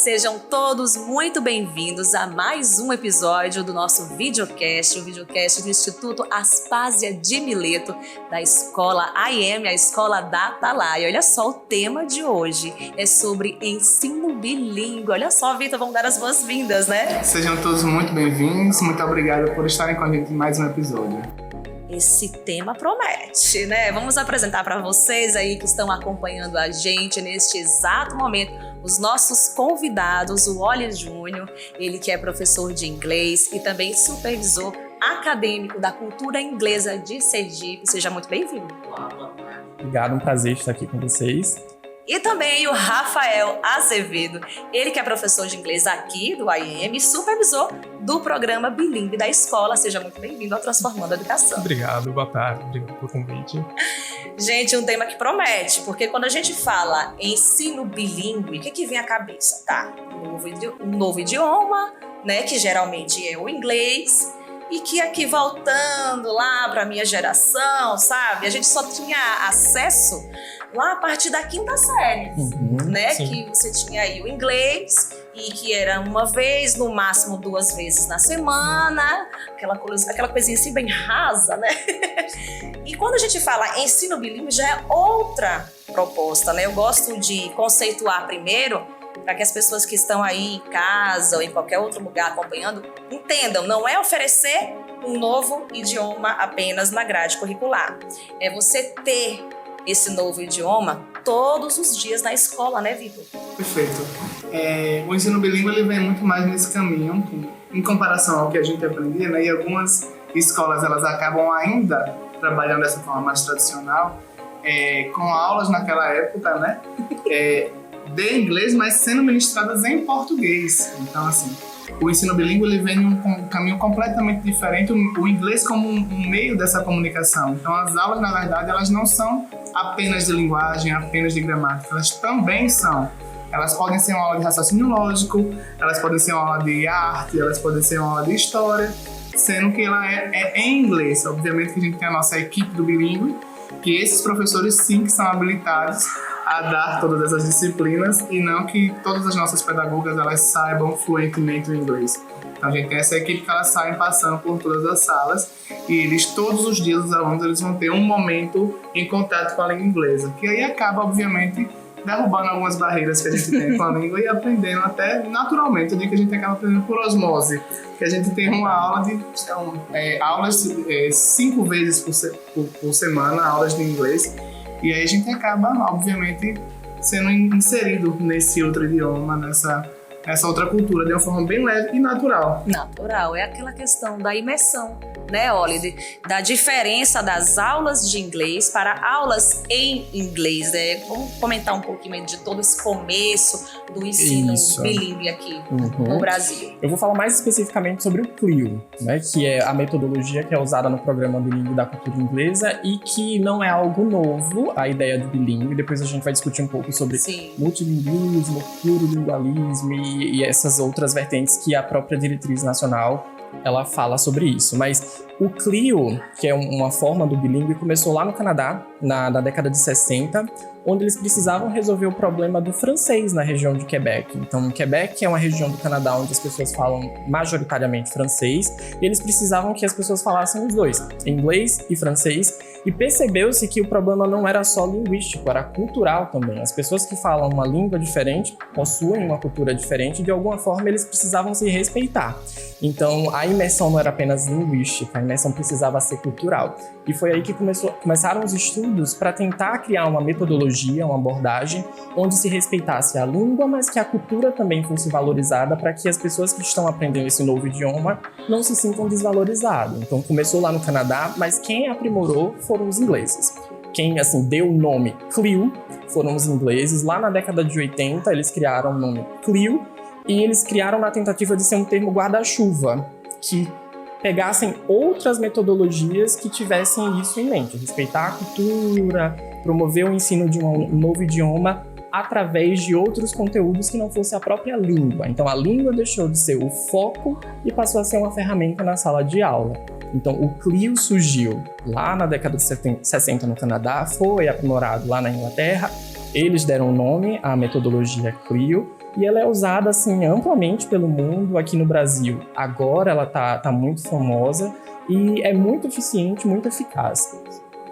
Sejam todos muito bem-vindos a mais um episódio do nosso videocast, o videocast do Instituto Aspásia de Mileto, da Escola AIM, a Escola da Atalaia. Olha só, o tema de hoje é sobre ensino bilíngue. Olha só, Vitor, vamos dar as boas-vindas, né? Sejam todos muito bem-vindos, muito obrigado por estarem com a gente em mais um episódio. Esse tema promete, né? Vamos apresentar para vocês aí que estão acompanhando a gente neste exato momento os nossos convidados, o Oli Júnior, ele que é professor de inglês e também supervisor acadêmico da cultura inglesa de Sergipe. Seja muito bem-vindo. Obrigado, um prazer estar aqui com vocês. E também o Rafael Azevedo, ele que é professor de inglês aqui do AIM e supervisor do programa bilíngue da escola. Seja muito bem-vindo ao Transformando a Educação. Obrigado, boa tarde, obrigado pelo convite. Gente, um tema que promete, porque quando a gente fala em ensino bilíngue, o que vem à cabeça, tá? Um novo idioma, né, que geralmente é o inglês, e que aqui voltando lá para a minha geração, sabe? A gente só tinha acesso lá a partir da quinta série, né? Sim. Que você tinha aí o inglês e que era uma vez, no máximo 2 vezes na semana, aquela coisinha assim bem rasa, né? E quando a gente fala ensino bilíngue já é outra proposta, né? Eu gosto de conceituar primeiro para que as pessoas que estão aí em casa ou em qualquer outro lugar acompanhando entendam, não é oferecer um novo idioma apenas na grade curricular. É você ter esse novo idioma todos os dias na escola, né, Vitor? Perfeito. O ensino bilíngue ele vem muito mais nesse caminho, em comparação ao que a gente aprendia, né? E algumas escolas elas acabam ainda trabalhando dessa forma mais tradicional, com aulas naquela época, né? De inglês, mas sendo ministradas em português. Então, assim, o ensino bilíngue ele vem em um caminho completamente diferente, o inglês como um meio dessa comunicação. Então, as aulas, na verdade, elas não são apenas de linguagem, apenas de gramática, elas também são. Elas podem ser uma aula de raciocínio lógico, elas podem ser uma aula de arte, elas podem ser uma aula de história, sendo que ela é em inglês. Obviamente que a gente tem a nossa equipe do bilíngue, que esses professores sim que são habilitados a dar todas essas disciplinas e não que todas as nossas pedagogas elas saibam fluentemente o inglês. Então a gente tem essa equipe que elas saem passando por todas as salas e eles todos os dias os alunos eles vão ter um momento em contato com a língua inglesa, que aí acaba obviamente derrubando algumas barreiras que a gente tem com a língua e aprendendo até naturalmente. Eu digo que a gente acaba aprendendo por osmose, que a gente tem uma aula de aulas 5 vezes por semana, aulas de inglês. E aí a gente acaba, obviamente, sendo inserido nesse outro idioma, nessa outra cultura, de uma forma bem leve e natural. Natural, é aquela questão da imersão, né, Oli? Da diferença das aulas de inglês para aulas em inglês, né? Vamos comentar um pouquinho de todo esse começo do ensino bilíngue aqui no Brasil. Eu vou falar mais especificamente sobre o CLIO, né, que é a metodologia que é usada no programa bilíngue da cultura inglesa e que não é algo novo, a ideia do bilíngue. Depois a gente vai discutir um pouco sobre multilinguismo, plurilingualismo e essas outras vertentes que a própria diretriz nacional ela fala sobre isso. Mas o CLIO, que é uma forma do bilíngue, começou lá no Canadá, na década de 60, onde eles precisavam resolver o problema do francês na região de Quebec. Então, Quebec é uma região do Canadá onde as pessoas falam majoritariamente francês, e eles precisavam que as pessoas falassem os dois, inglês e francês, e percebeu-se que o problema não era só linguístico, era cultural também. As pessoas que falam uma língua diferente, possuem uma cultura diferente, de alguma forma eles precisavam se respeitar. Então, a imersão não era apenas linguística, a imersão precisava ser cultural. E foi aí que começaram os estudos para tentar criar uma metodologia, uma abordagem, onde se respeitasse a língua, mas que a cultura também fosse valorizada para que as pessoas que estão aprendendo esse novo idioma não se sintam desvalorizadas. Então, começou lá no Canadá, mas quem aprimorou foram os ingleses. Quem, assim, deu o nome CLIO foram os ingleses. Lá na década de 80, eles criaram o nome CLIO e eles criaram na tentativa de ser um termo guarda-chuva, que pegassem outras metodologias que tivessem isso em mente, respeitar a cultura, promover o ensino de um novo idioma através de outros conteúdos que não fosse a própria língua. Então a língua deixou de ser o foco e passou a ser uma ferramenta na sala de aula. Então o CLIO surgiu lá na década de 60 no Canadá, foi aprimorado lá na Inglaterra Eles deram o nome à metodologia Clio e ela é usada assim amplamente pelo mundo. Aqui no Brasil agora ela tá muito famosa e é muito eficiente, muito eficaz.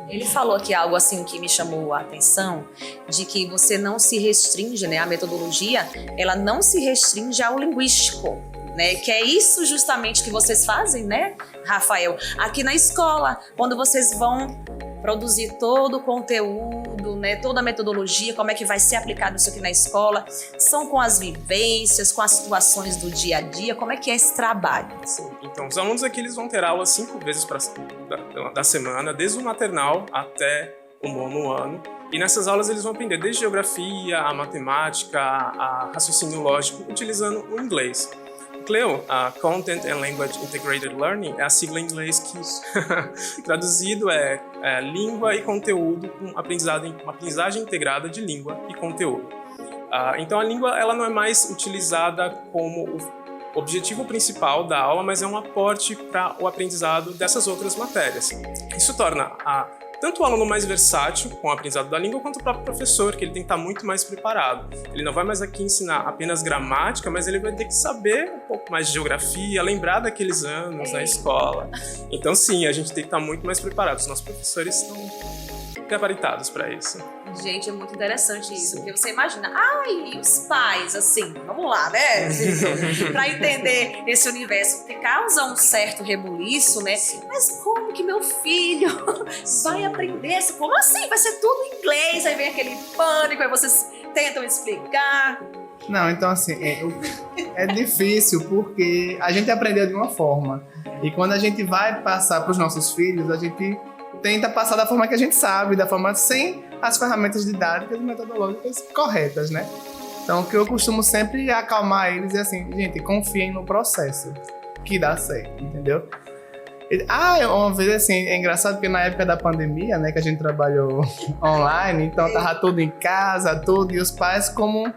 Ele falou aqui algo assim que me chamou a atenção, de que você não se restringe, né, a metodologia, ela não se restringe ao linguístico, né, que é isso justamente que vocês fazem, né, Rafael? Aqui na escola, quando vocês vão produzir todo o conteúdo, né, toda a metodologia, como é que vai ser aplicado isso aqui na escola, são com as vivências, com as situações do dia a dia, como é que é esse trabalho? Sim, então os alunos aqui eles vão ter aula 5 vezes da semana, desde o maternal até o nono ano, e nessas aulas eles vão aprender desde geografia, a matemática, a raciocínio lógico, utilizando o inglês. CLEO, Content and Language Integrated Learning, é a sigla em inglês que traduzido é língua e conteúdo com uma aprendizagem integrada de língua e conteúdo. Então a língua ela não é mais utilizada como o objetivo principal da aula, mas é um aporte para o aprendizado dessas outras matérias. Isso torna tanto o aluno mais versátil com o aprendizado da língua, quanto o próprio professor, que ele tem que estar muito mais preparado. Ele não vai mais aqui ensinar apenas gramática, mas ele vai ter que saber um pouco mais de geografia, lembrar daqueles anos na escola. Então sim, a gente tem que estar muito mais preparado. Os nossos professores estão gabaritados para isso. Gente, é muito interessante isso, porque você imagina, e os pais, assim, vamos lá, né, para entender esse universo, que causa um certo rebuliço, né, mas como que meu filho vai aprender isso? Como assim? Vai ser tudo em inglês, aí vem aquele pânico, aí vocês tentam explicar. Não, então assim, é difícil porque a gente aprendeu de uma forma, e quando a gente vai passar para os nossos filhos, a gente tenta passar da forma que a gente sabe, da forma sem as ferramentas didáticas e metodológicas corretas, né? Então, o que eu costumo sempre acalmar eles é assim, gente, confiem no processo, que dá certo, entendeu? Uma vez assim, é engraçado porque na época da pandemia, né, que a gente trabalhou online, então tava tudo em casa, tudo, e os pais como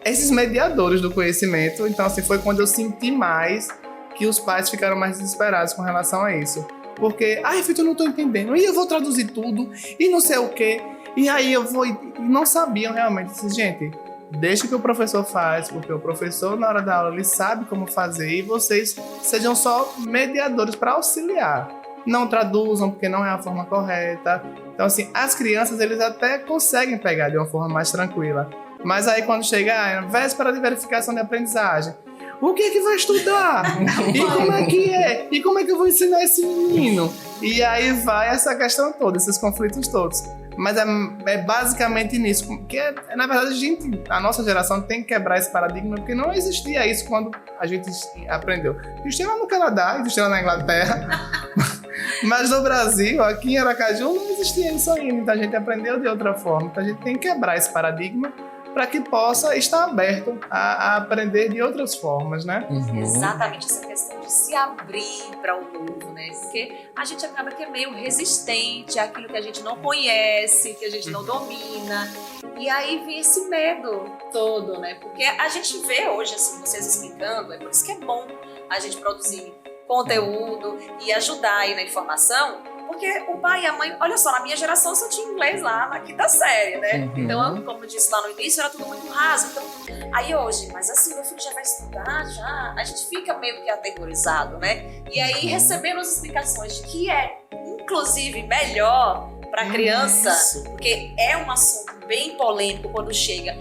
esses mediadores do conhecimento, então assim, foi quando eu senti mais que os pais ficaram mais desesperados com relação a isso. Porque, Fito, eu não tô entendendo, e eu vou traduzir tudo, e não sei o quê, e aí eu vou... E não sabiam realmente, assim, gente, deixa que o professor faz, porque o professor, na hora da aula, ele sabe como fazer, e vocês sejam só mediadores para auxiliar. Não traduzam, porque não é a forma correta. Então, assim, as crianças, eles até conseguem pegar de uma forma mais tranquila. Mas aí, quando chega a véspera de verificação de aprendizagem, o que é que vai estudar? E como é que é? E como é que eu vou ensinar esse menino? E aí vai essa questão toda, esses conflitos todos. Mas é basicamente nisso. Porque, na verdade, a nossa geração tem que quebrar esse paradigma, porque não existia isso quando a gente aprendeu. Existia lá no Canadá, existia lá na Inglaterra. Mas no Brasil, aqui em Aracaju, não existia isso ainda. Então a gente aprendeu de outra forma. Então a gente tem que quebrar esse paradigma para que possa estar aberto a aprender de outras formas, né? Exatamente essa questão de se abrir para o novo, né? Porque a gente acaba que é meio resistente àquilo que a gente não conhece, que a gente não domina. E aí vem esse medo todo, né? Porque a gente vê hoje, assim, vocês explicando, é por isso que é bom a gente produzir conteúdo e ajudar aí na informação. Porque o pai e a mãe, olha só, na minha geração só tinha inglês lá na quinta série, né? Então, como eu disse lá no início, era tudo muito raso. Então, aí hoje, mas assim, meu filho já vai estudar, já. A gente fica meio que aterrorizado, né? E aí, recebendo as explicações de que é, inclusive, melhor para a criança, porque é um assunto bem polêmico quando chega.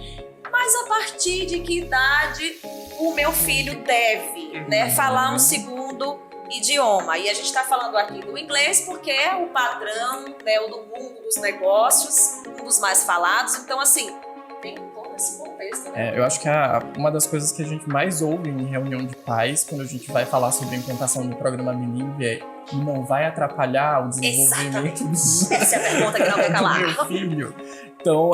Mas a partir de que idade o meu filho deve, né, falar um segundo idioma? E a gente está falando aqui do inglês porque é o padrão, né, o do mundo dos negócios, um dos mais falados. Então, assim, tem todo esse contexto, né? Eu acho que uma das coisas que a gente mais ouve em reunião de pais, quando a gente vai falar sobre a implantação do programa bilíngue, é que não vai atrapalhar o desenvolvimento Essa é a pergunta que não quer calar. do meu filho. Então,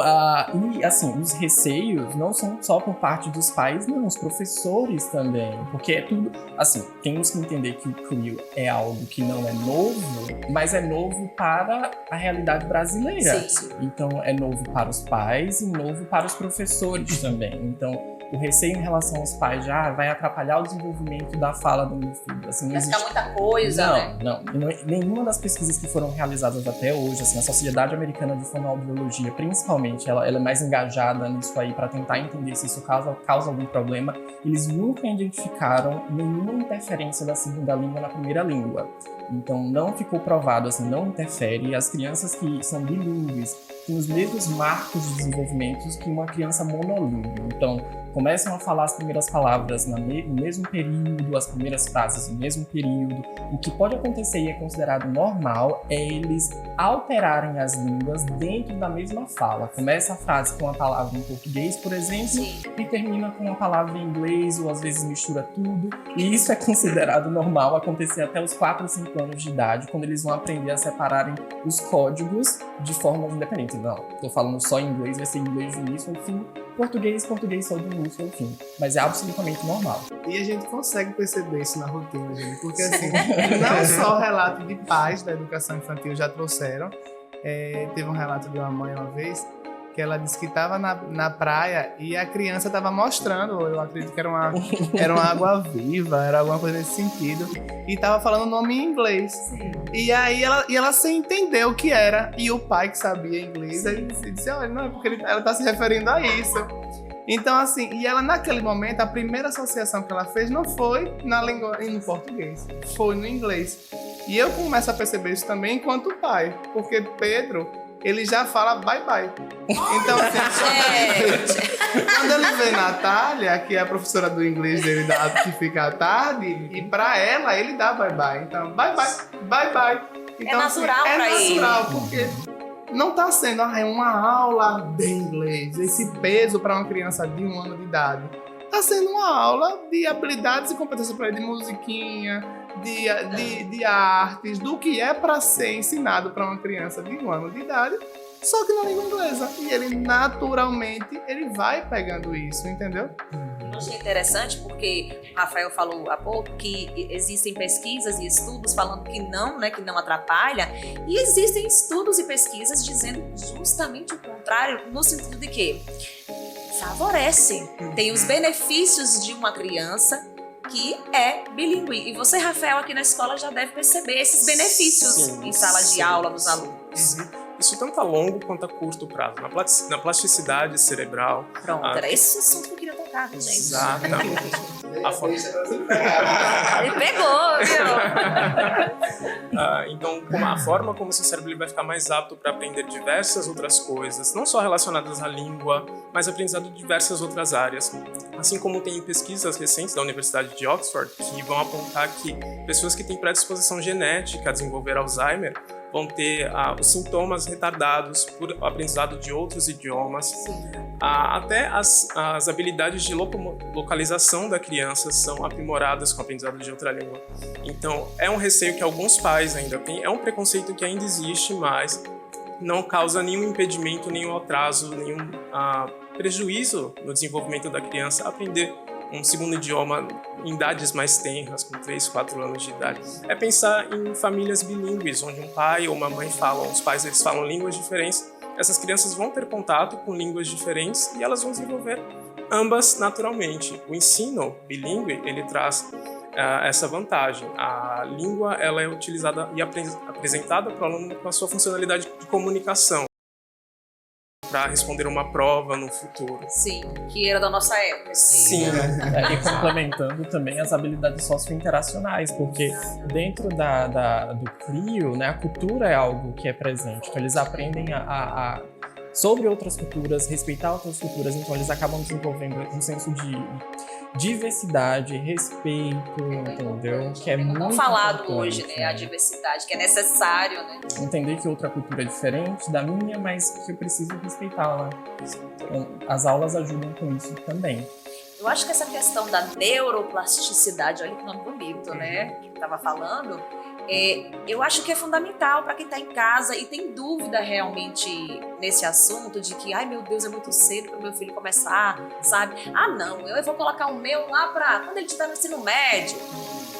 e assim, os receios não são só por parte dos pais, não, os professores também. Porque é tudo, assim, temos que entender que o Clio é algo que não é novo, mas é novo para a realidade brasileira. Sim. Então, é novo para os pais e novo para os professores também. Então, o receio em relação aos pais já vai atrapalhar o desenvolvimento da fala do meu filho. Assim, vai ficar muita coisa, né? Não. Nenhuma das pesquisas que foram realizadas até hoje, assim, a Sociedade Americana de Fonoaudiologia, principalmente, ela é mais engajada nisso aí para tentar entender se isso causa algum problema. Eles nunca identificaram nenhuma interferência da segunda língua na primeira língua. Então, não ficou provado, assim, não interfere. As crianças que são bilíngues têm os mesmos marcos de desenvolvimento que uma criança monolíngue. Então, começam a falar as primeiras palavras no mesmo período, as primeiras frases no mesmo período. O que pode acontecer e é considerado normal é eles alterarem as línguas dentro da mesma fala. Começa a frase com a palavra em português, por exemplo, Sim. e termina com a palavra em inglês, ou às vezes mistura tudo. E isso é considerado normal acontecer até os 4 ou 5 anos de idade, quando eles vão aprender a separarem os códigos de formas independentes. Não, tô falando só em inglês, vai ser inglês do início ao fim, português só do início ao fim. Mas é absolutamente normal. E a gente consegue perceber isso na rotina, gente, porque assim, não só o relato de pais da educação infantil já trouxeram, teve um relato de uma mãe uma vez, que ela disse que estava na praia e a criança estava mostrando, eu acredito que era uma água viva, era alguma coisa nesse sentido, e estava falando o nome em inglês. Sim. E aí ela sem entender o que era, e o pai que sabia inglês, aí disse, olha, não, é porque ela está se referindo a isso. Então, assim, e ela naquele momento, a primeira associação que ela fez não foi na língua, no português, foi no inglês. E eu começo a perceber isso também enquanto pai, porque Pedro, ele já fala bye-bye. Então, assim, quando ele vê Natália, que é a professora do inglês dele, que fica à tarde, e pra ela, ele dá bye-bye. Então, bye-bye. Então, natural assim, pra ele. É natural, porque não tá sendo uma aula de inglês, esse peso para uma criança de 1 ano de idade. Tá sendo uma aula de habilidades e competências para ele, de musiquinha, de artes, do que é para ser ensinado para uma criança de 1 ano de idade, só que na língua inglesa. E ele naturalmente ele vai pegando isso, entendeu? Eu achei interessante porque o Rafael falou há pouco que existem pesquisas e estudos falando que não atrapalha, e existem estudos e pesquisas dizendo justamente o contrário, no sentido de que favorece, tem os benefícios de uma criança que é bilíngue. E você, Rafael, aqui na escola já deve perceber esses benefícios em sala de aula dos alunos. Isso tanto a longo quanto a curto prazo. Na plasticidade cerebral. Pronto, era esse assunto que eu queria tocar, gente. Exatamente. Ele pegou, viu? Então, a forma como o seu cérebro ele vai ficar mais apto para aprender diversas outras coisas, não só relacionadas à língua, mas aprendizado de diversas outras áreas. Assim como tem pesquisas recentes da Universidade de Oxford que vão apontar que pessoas que têm predisposição genética a desenvolver Alzheimer vão ter os sintomas retardados por aprendizado de outros idiomas. Até as habilidades de localização da criança são aprimoradas com o aprendizado de outra língua. Então, é um receio que alguns pais ainda têm, é um preconceito que ainda existe, mas não causa nenhum impedimento, nenhum atraso, nenhum prejuízo no desenvolvimento da criança aprender um segundo idioma em idades mais tenras, com 3, 4 anos de idade. É pensar em famílias bilíngues, onde um pai ou uma mãe falam, os pais eles falam línguas diferentes, essas crianças vão ter contato com línguas diferentes e elas vão desenvolver ambas naturalmente. O ensino bilíngue, ele traz essa vantagem. A língua ela é utilizada e apresentada para o aluno com a sua funcionalidade de comunicação, para responder uma prova no futuro. Sim, que era da nossa época. Sim, e complementando também as habilidades sociointeracionais, porque dentro do CLIO, né, a cultura é algo que é presente. Então eles aprendem sobre outras culturas, respeitar outras culturas, então eles acabam desenvolvendo um senso de diversidade, respeito, entendeu? Que é muito falado importante, hoje, né? A diversidade, que é necessário, né? Entender que outra cultura é diferente da minha, mas que eu preciso respeitá-la. Então, as aulas ajudam com isso também. Eu acho que essa questão da neuroplasticidade, olha que nome bonito, né? Que estava falando, eu acho que é fundamental para quem está em casa e tem dúvida realmente nesse assunto de que, ai meu Deus, é muito cedo para o meu filho começar, sabe? Ah não, eu vou colocar o meu lá para quando ele estiver no ensino médio.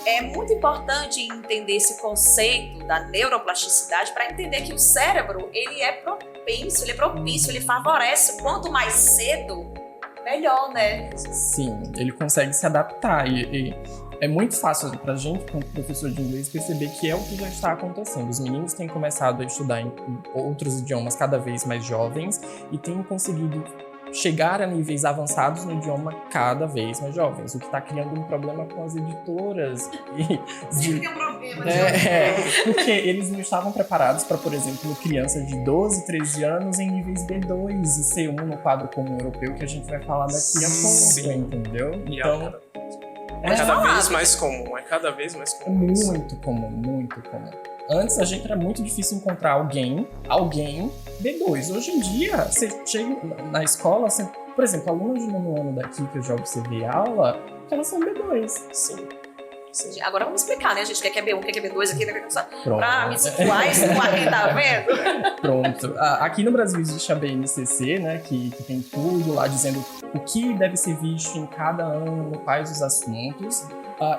É muito importante entender esse conceito da neuroplasticidade para entender que o cérebro, ele é propício, ele favorece. Quanto mais cedo, melhor, né? Sim, ele consegue se adaptar e é muito fácil pra gente, como professor de inglês, perceber que é o que já está acontecendo. Os meninos têm começado a estudar em outros idiomas cada vez mais jovens e têm conseguido chegar a níveis avançados no idioma cada vez mais jovens, o que está criando um problema com as editoras. Sempre tem um problema. Porque eles não estavam preparados para, por exemplo, crianças de 12, 13 anos em níveis B2 e C1 no quadro comum europeu, que a gente vai falar daqui a pouco, entendeu? Então, é cada vez mais comum, é cada vez mais comum. Muito comum, muito comum. Antes, a gente era muito difícil encontrar alguém B2. Hoje em dia, você chega na escola, por exemplo, alunos de nono ano daqui que eu já observei aula, que elas são B2. Sim. Agora vamos explicar, né, gente? O que é B1, o que é B2 aqui, pra me situar e situar quem tá vendo. Pronto. Aqui no Brasil existe a BNCC, né, que tem tudo lá dizendo o que deve ser visto em cada ano, quais os assuntos.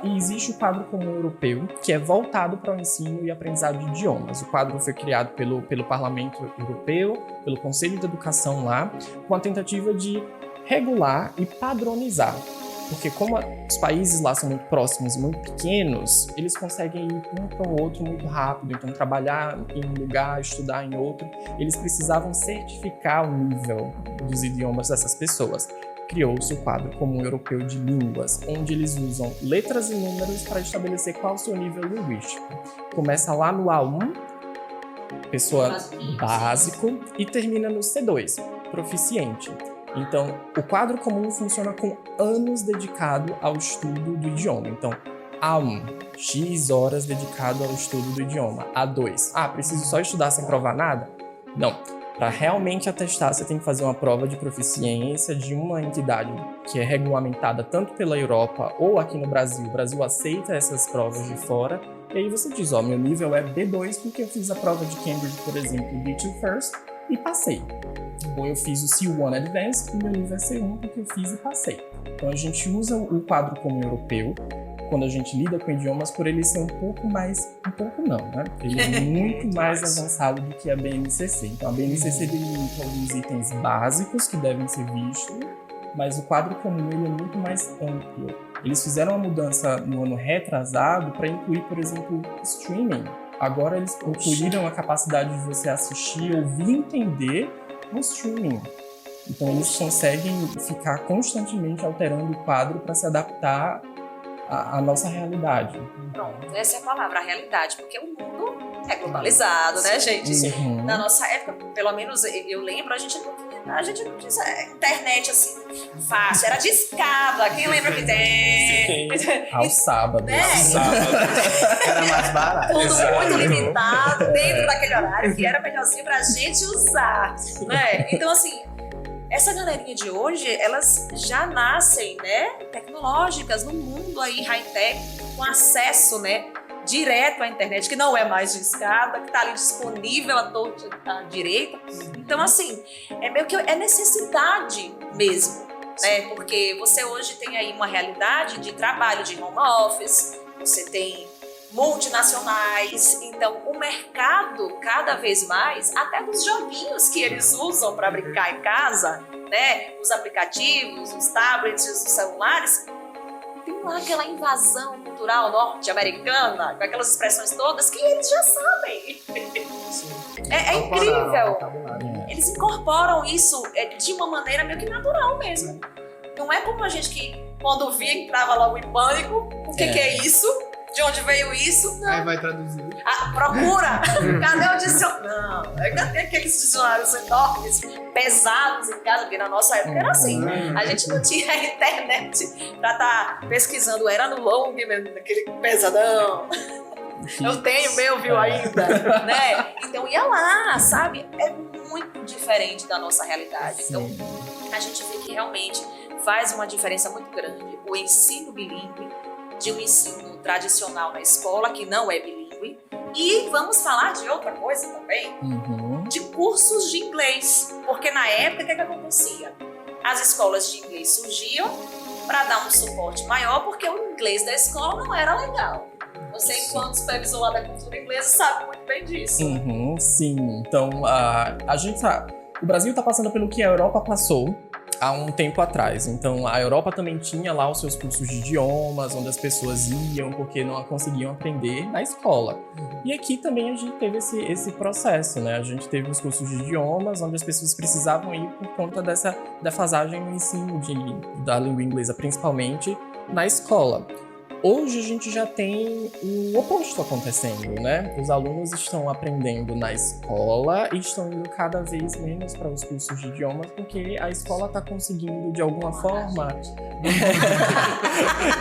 E existe o quadro comum europeu, que é voltado para o ensino e aprendizado de idiomas. O quadro foi criado pelo Parlamento Europeu, pelo Conselho de Educação lá, com a tentativa de regular e padronizar. Porque como os países lá são muito próximos e muito pequenos, eles conseguem ir um para o outro muito rápido. Então, trabalhar em um lugar, estudar em outro, eles precisavam certificar o nível dos idiomas dessas pessoas. Criou-se o quadro comum europeu de línguas, onde eles usam letras e números para estabelecer qual é o seu nível linguístico. Começa lá no A1, pessoa básico, e termina no C2, proficiente. Então, o quadro comum funciona com anos dedicado ao estudo do idioma. Então, A1, X horas dedicado ao estudo do idioma. A2, preciso só estudar sem provar nada? Não. Para realmente atestar, você tem que fazer uma prova de proficiência de uma entidade que é regulamentada tanto pela Europa ou aqui no Brasil. O Brasil aceita essas provas de fora. E aí você diz, meu nível é B2 porque eu fiz a prova de Cambridge, por exemplo, B2 First, e passei. Ou eu fiz o C1 Advanced e meu nível é C1 porque eu fiz e passei. Então a gente usa o quadro comum europeu quando a gente lida com idiomas por ele ser um pouco não, né? Ele é muito mais avançado do que a BNCC. Então a BNCC delimita alguns itens básicos que devem ser vistos, mas o quadro comum ele é muito mais amplo. Eles fizeram uma mudança no ano retrasado para incluir, por exemplo, streaming. Agora eles incluíram a capacidade de você assistir, ouvir e entender no streaming. Então eles conseguem ficar constantemente alterando o quadro para se adaptar à nossa realidade. Pronto, essa é a palavra, a realidade, porque o mundo é globalizado, né, gente? Uhum. Na nossa época, pelo menos eu lembro, a gente não tinha internet assim fácil, era discada. Quem lembra que tem? Aos sábados. Era mais barato. Tudo muito limitado dentro daquele horário que era melhorzinho pra gente usar, né? Então, assim, essa galerinha de hoje, elas já nascem, né, tecnológicas no mundo aí high-tech, com acesso, né, direto à internet, que não é mais de escada, que tá ali disponível à direita. Então, assim, é meio que é necessidade mesmo, né, porque você hoje tem aí uma realidade de trabalho de home office, você tem multinacionais, então o mercado cada vez mais, até dos joguinhos que eles usam para brincar em casa, né, os aplicativos, os tablets, os celulares, tem lá aquela invasão cultural norte-americana, com aquelas expressões todas que eles já sabem. É incrível. Eles incorporam isso de uma maneira meio que natural mesmo. Não é como a gente que, quando via, entrava logo em pânico. O que é isso? De onde veio isso? Não. Aí vai traduzir. Procura! Cadê o dicionário? Não, cadê aqueles dicionários enormes, pesados em casa? Porque na nossa época era assim. A gente não tinha internet pra estar pesquisando. Era no long, aquele pesadão. Eu tenho meu, viu, ainda. Né? Então ia lá, sabe? É muito diferente da nossa realidade. Então a gente vê que realmente faz uma diferença muito grande. O ensino bilíngue de um ensino tradicional na escola, que não é bilíngue. E vamos falar de outra coisa também, de cursos de inglês. Porque na época, o que acontecia? As escolas de inglês surgiam para dar um suporte maior, porque o inglês da escola não era legal. Você, enquanto supervisor lá da cultura inglesa, sabe muito bem disso. Sim. Então, a gente o Brasil está passando pelo que a Europa passou. há um tempo atrás. Então, a Europa também tinha lá os seus cursos de idiomas, onde as pessoas iam porque não conseguiam aprender na escola. E aqui também a gente teve esse processo, né? A gente teve os cursos de idiomas, onde as pessoas precisavam ir por conta dessa defasagem no ensino da língua inglesa, principalmente na escola. Hoje a gente já tem o oposto acontecendo, né? Os alunos estão aprendendo na escola e estão indo cada vez menos para os cursos de idiomas porque a escola está conseguindo, de alguma forma,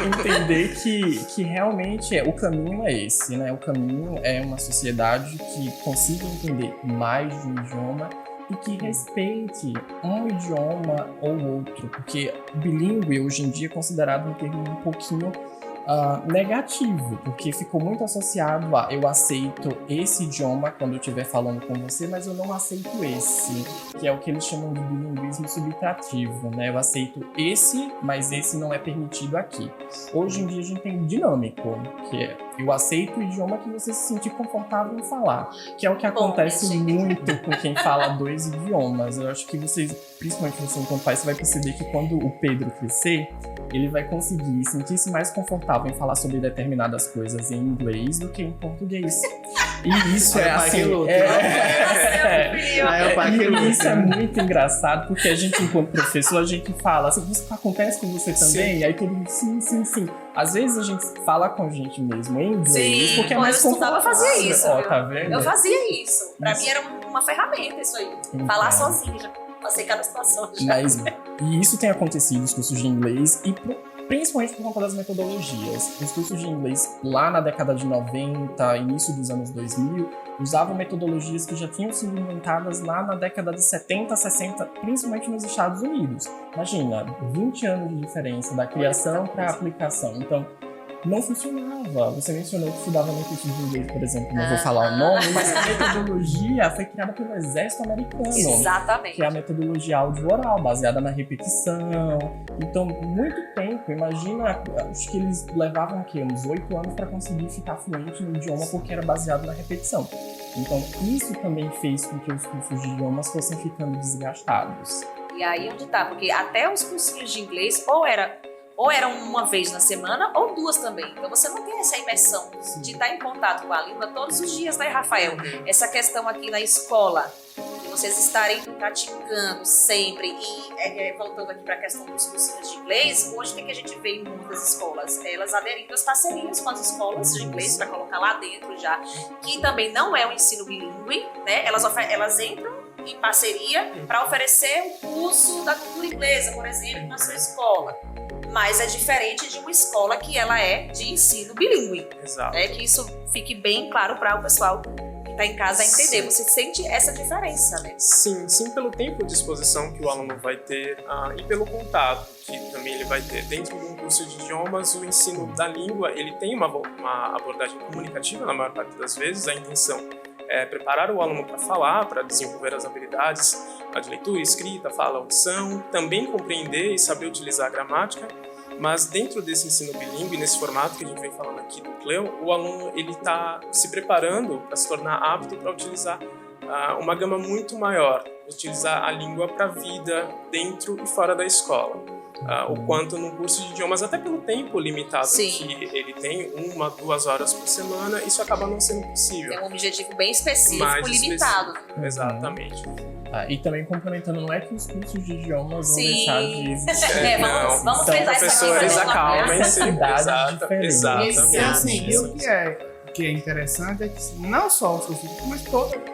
entender que realmente o caminho é esse, né? O caminho é uma sociedade que consiga entender mais de um idioma e que respeite um idioma ou outro, porque bilíngue hoje em dia é considerado um termo um pouquinho negativo, porque ficou muito associado a eu aceito esse idioma quando eu estiver falando com você, mas eu não aceito esse, que é o que eles chamam de bilinguismo subtrativo, né? Eu aceito esse, mas esse não é permitido aqui. Hoje em dia a gente tem dinâmico, que é eu aceito o idioma que você se sentir confortável em falar, que é o que acontece muito com quem fala 2 idiomas. Eu acho que vocês, principalmente você enquanto pai, você vai perceber que quando o Pedro crescer, ele vai conseguir sentir-se mais confortável em falar sobre determinadas coisas em inglês do que em português. E isso é assim... Isso é muito engraçado, porque a gente, enquanto professor, a gente fala assim, isso acontece com você também? Sim. Aí todo mundo, sim. Às vezes a gente fala com a gente mesmo em inglês, porque é mais confortável. Eu fazia isso. Tá vendo? Eu fazia isso. Pra mim era uma ferramenta isso aí. Falar sozinha, já passei cada situação. E isso tem acontecido nos cursos de inglês, e principalmente por conta das metodologias. Os cursos de inglês lá na década de 90, início dos anos 2000, usavam metodologias que já tinham sido inventadas lá na década de 70, 60, principalmente nos Estados Unidos. Imagina, 20 anos de diferença da criação para a aplicação. Então, não funcionava. Você mencionou que estudava no curso de inglês, por exemplo, não vou falar o nome, mas a metodologia foi criada pelo exército americano. Exatamente. Que é a metodologia áudio-oral, baseada na repetição. Então, muito tempo, imagina, acho que eles levavam uns 8 anos para conseguir ficar fluente no idioma, porque era baseado na repetição. Então, isso também fez com que os cursos de idiomas fossem ficando desgastados. E aí onde tá? Porque até os cursinhos de inglês, ou eram uma vez na semana, ou 2 também. Então você não tem essa imersão de estar em contato com a língua todos os dias, né, Rafael? Essa questão aqui na escola, de vocês estarem praticando sempre. E voltando aqui para a questão dos cursinhos de inglês, hoje o que a gente vê em muitas escolas? Elas aderindo às parcerias com as escolas de inglês, para colocar lá dentro já, que também não é um ensino bilíngue, né? Elas entram em parceria para oferecer o curso da cultura inglesa, por exemplo, na sua escola. Mas é diferente de uma escola que ela é de ensino bilíngue. Exato. Que isso fique bem claro para o pessoal que está em casa entender. Você sente essa diferença, né? Sim, pelo tempo de exposição que o aluno vai ter e pelo contato que também ele vai ter. Dentro de um curso de idiomas, o ensino da língua, ele tem uma abordagem comunicativa na maior parte das vezes. A intenção é preparar o aluno para falar, para desenvolver as habilidades de leitura, escrita, fala, audição, também compreender e saber utilizar a gramática, mas dentro desse ensino bilíngue, nesse formato que a gente vem falando aqui do CLEO, o aluno está se preparando para se tornar apto para utilizar uma gama muito maior, utilizar a língua para a vida dentro e fora da escola. O quanto no curso de idiomas, até pelo tempo limitado que ele tem, 1, 2 horas por semana, isso acaba não sendo possível. É um objetivo bem específico, limitado. Exatamente. E também complementando, não é que os cursos de idiomas vão deixar de existir. Vamos pensar professores, acalmem-se. Exatamente. E o que é interessante é que não só os cursos, mas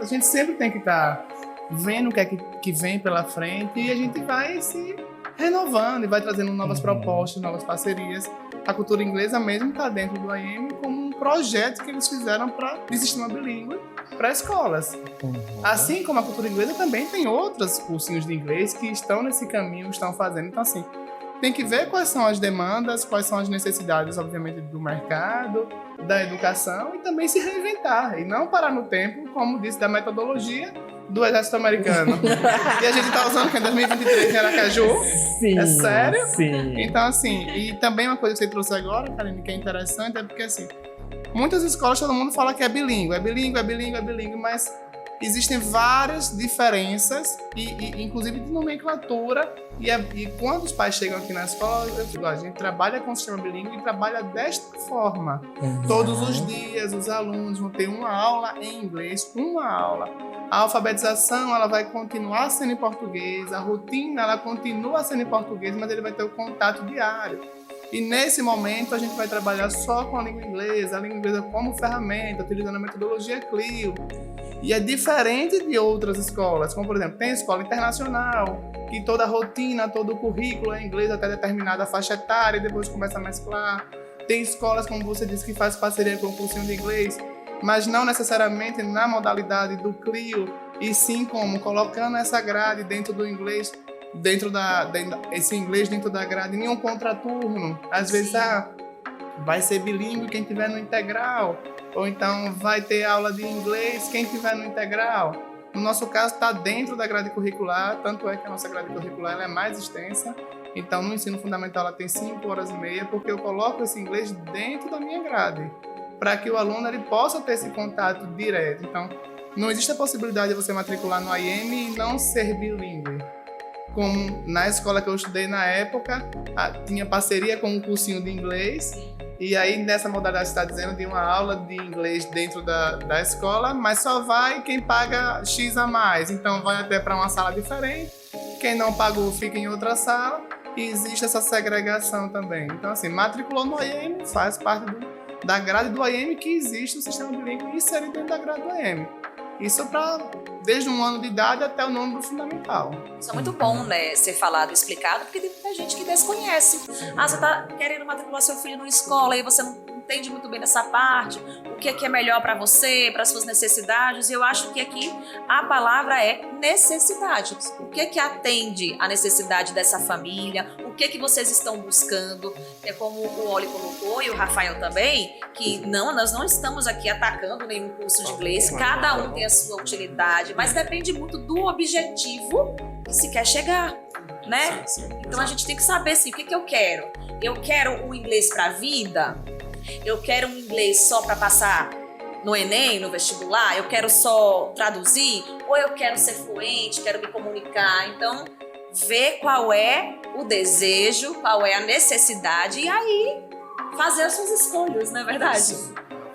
a gente sempre tem que estar vendo o que é que vem pela frente e a gente vai se renovando e vai trazendo novas propostas, novas parcerias. A cultura inglesa mesmo está dentro do IEM como um projeto que eles fizeram de sistema bilíngue para escolas. Assim como a cultura inglesa também tem outros cursinhos de inglês que estão nesse caminho, estão fazendo. Então, assim, tem que ver quais são as demandas, quais são as necessidades, obviamente, do mercado, da educação e também se reinventar. E não parar no tempo, como disse, da metodologia do exército americano. E a gente tá usando que em 2023 em Aracaju. Sim, é sério? Sim. Então, assim, e também uma coisa que você trouxe agora, Karine, que é interessante, é porque, assim, muitas escolas todo mundo fala que é bilíngue, mas existem várias diferenças, inclusive de nomenclatura, e quando os pais chegam aqui na escola, eu digo, a gente trabalha com o sistema bilíngue e trabalha desta forma. Todos os dias os alunos vão ter uma aula em inglês, uma aula. A alfabetização ela vai continuar sendo em português, a rotina ela continua sendo em português, mas ele vai ter o contato diário. E nesse momento a gente vai trabalhar só com a língua inglesa como ferramenta, utilizando a metodologia CLIO. E é diferente de outras escolas, como por exemplo, tem a escola internacional, que toda a rotina, todo o currículo é em inglês até determinada faixa etária e depois começa a mesclar. Tem escolas, como você disse, que faz parceria com o cursinho de inglês, mas não necessariamente na modalidade do CLIO, e sim como colocando essa grade dentro do inglês, esse inglês dentro da grade, em um contraturno. Às vezes vai ser bilíngue quem tiver no integral, ou então vai ter aula de inglês quem tiver no integral. No nosso caso, está dentro da grade curricular, tanto é que a nossa grade curricular ela é mais extensa. Então, no ensino fundamental, ela tem 5 horas e meia, porque eu coloco esse inglês dentro da minha grade, para que o aluno ele possa ter esse contato direto. Então, não existe a possibilidade de você matricular no IEM e não ser bilíngue. Como na escola que eu estudei na época, tinha parceria com um cursinho de inglês, e aí nessa modalidade você está dizendo de uma aula de inglês dentro da escola, mas só vai quem paga X a mais, então vai até para uma sala diferente, quem não pagou fica em outra sala, e existe essa segregação também. Então assim, matriculou no IEM, faz parte da grade do IEM que existe o sistema bilíngue inserido dentro da grade do IEM. Isso desde 1 ano de idade até o nono do fundamental. Isso é muito bom, né, ser falado e explicado, porque tem muita gente que desconhece. Você tá querendo matricular seu filho numa escola e você não entende muito bem dessa parte, o que é melhor para você, para suas necessidades. Eu acho que aqui a palavra é necessidade. O que atende a necessidade dessa família, o que vocês estão buscando. É como o Oli colocou e o Rafael também, que nós não estamos aqui atacando nenhum curso de inglês, cada um tem a sua utilidade, mas depende muito do objetivo que se quer chegar, né? Então a gente tem que saber assim, o que eu quero. Eu quero um inglês para a vida? Eu quero um inglês só para passar no Enem, no vestibular? Eu quero só traduzir? Ou eu quero ser fluente, quero me comunicar? Então, ver qual é o desejo, qual é a necessidade e aí fazer as suas escolhas, não é verdade?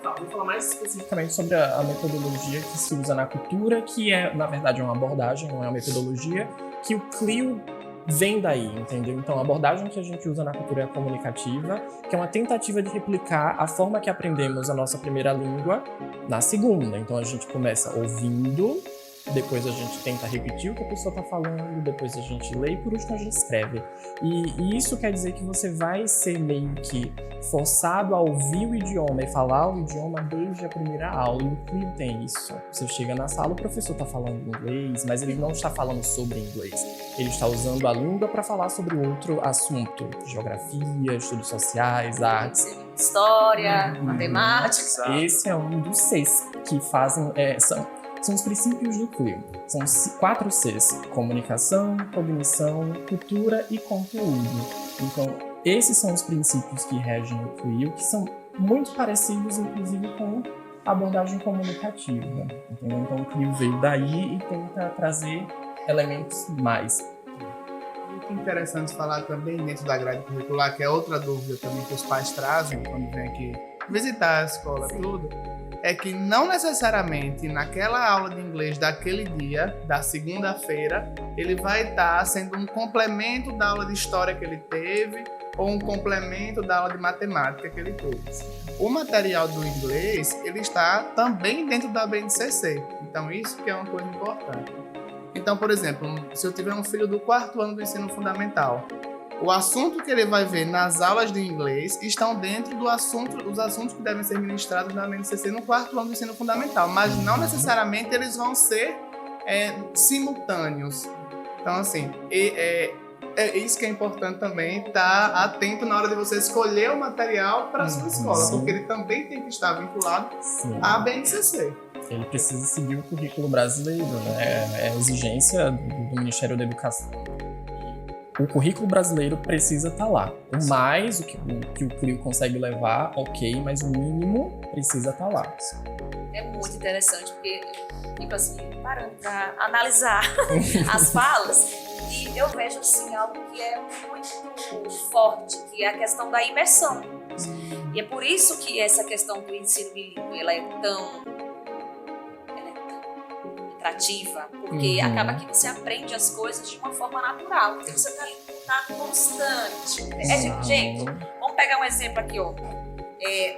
Vou falar mais especificamente sobre a metodologia que se usa na cultura, que é, na verdade, uma abordagem, não é uma metodologia, que o CLIO vem daí, entendeu? Então, a abordagem que a gente usa na cultura é a comunicativa, que é uma tentativa de replicar a forma que aprendemos a nossa primeira língua na segunda. Então, a gente começa ouvindo, depois a gente tenta repetir o que a pessoa está falando, depois a gente lê e por último a gente escreve. E isso quer dizer que você vai ser meio que forçado a ouvir o idioma e falar o idioma desde a primeira aula. E o CLIO tem isso. Você chega na sala, o professor está falando inglês, mas ele não está falando sobre inglês. Ele está usando a língua para falar sobre outro assunto. Geografia, estudos sociais, artes. História, matemática. Esse é um dos 6 que fazem... São os princípios do CLIO. São 4 Cs: comunicação, cognição, cultura e conteúdo. Então, esses são os princípios que regem o CLIO, que são muito parecidos, inclusive, com a abordagem comunicativa. Entendeu? Então, o CLIO veio daí e tenta trazer elementos mais. Muito interessante falar também dentro da grade curricular, que é outra dúvida também que os pais trazem quando vêm aqui visitar a escola, tudo. É que não necessariamente naquela aula de inglês daquele dia, da segunda-feira, ele vai estar sendo um complemento da aula de história que ele teve ou um complemento da aula de matemática que ele teve. O material do inglês, ele está também dentro da BNCC. Então, isso que é uma coisa importante. Então, por exemplo, se eu tiver um filho do 4º ano do ensino fundamental, o assunto que ele vai ver nas aulas de inglês estão dentro dos assuntos que devem ser ministrados na BNCC no 4º ano do ensino fundamental, mas não necessariamente eles vão ser simultâneos. Então, assim, é isso que é importante também, estar atento na hora de você escolher o material para a sua escola, porque ele também tem que estar vinculado à BNCC. Ele precisa seguir o currículo brasileiro, né? É exigência do Ministério da Educação. o currículo brasileiro precisa estar lá. O mais, o que o CLIO consegue levar, ok, mas o mínimo precisa estar lá. É muito interessante, porque fico assim, parando para analisar as falas, e eu vejo assim, algo que é muito forte, que é a questão da imersão. E é por isso que essa questão do ensino bilíngue, ela é tão atrativa, porque acaba que você aprende as coisas de uma forma natural, porque você tá constante. Gente, vamos pegar um exemplo aqui, ó.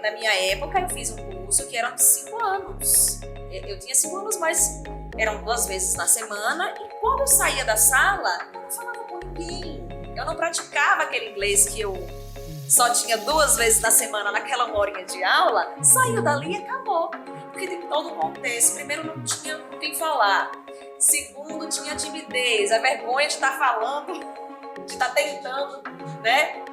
Na minha época, eu fiz um curso que era de 5 anos. Eu tinha 5 anos, mas eram 2 vezes na semana, e quando eu saía da sala, eu não falava com ninguém. Eu não praticava aquele inglês que eu só tinha 2 vezes na semana naquela 1 horinha de aula. Saiu dali e acabou. Porque tem todo o contexto. Primeiro, não tinha com quem falar. Segundo, tinha timidez, a vergonha de estar falando, de estar tentando, né,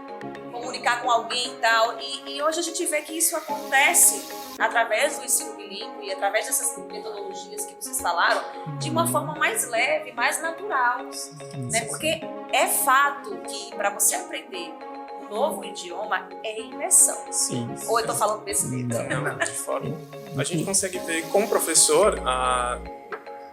comunicar com alguém e tal. E hoje a gente vê que isso acontece através do ensino bilíngue e através dessas metodologias que vocês falaram, de uma forma mais leve, mais natural, né? Porque é fato que para você aprender um novo idioma é imersão. Sim. Ou eu tô falando besteira? Não, de forma. A gente consegue ver com o professor,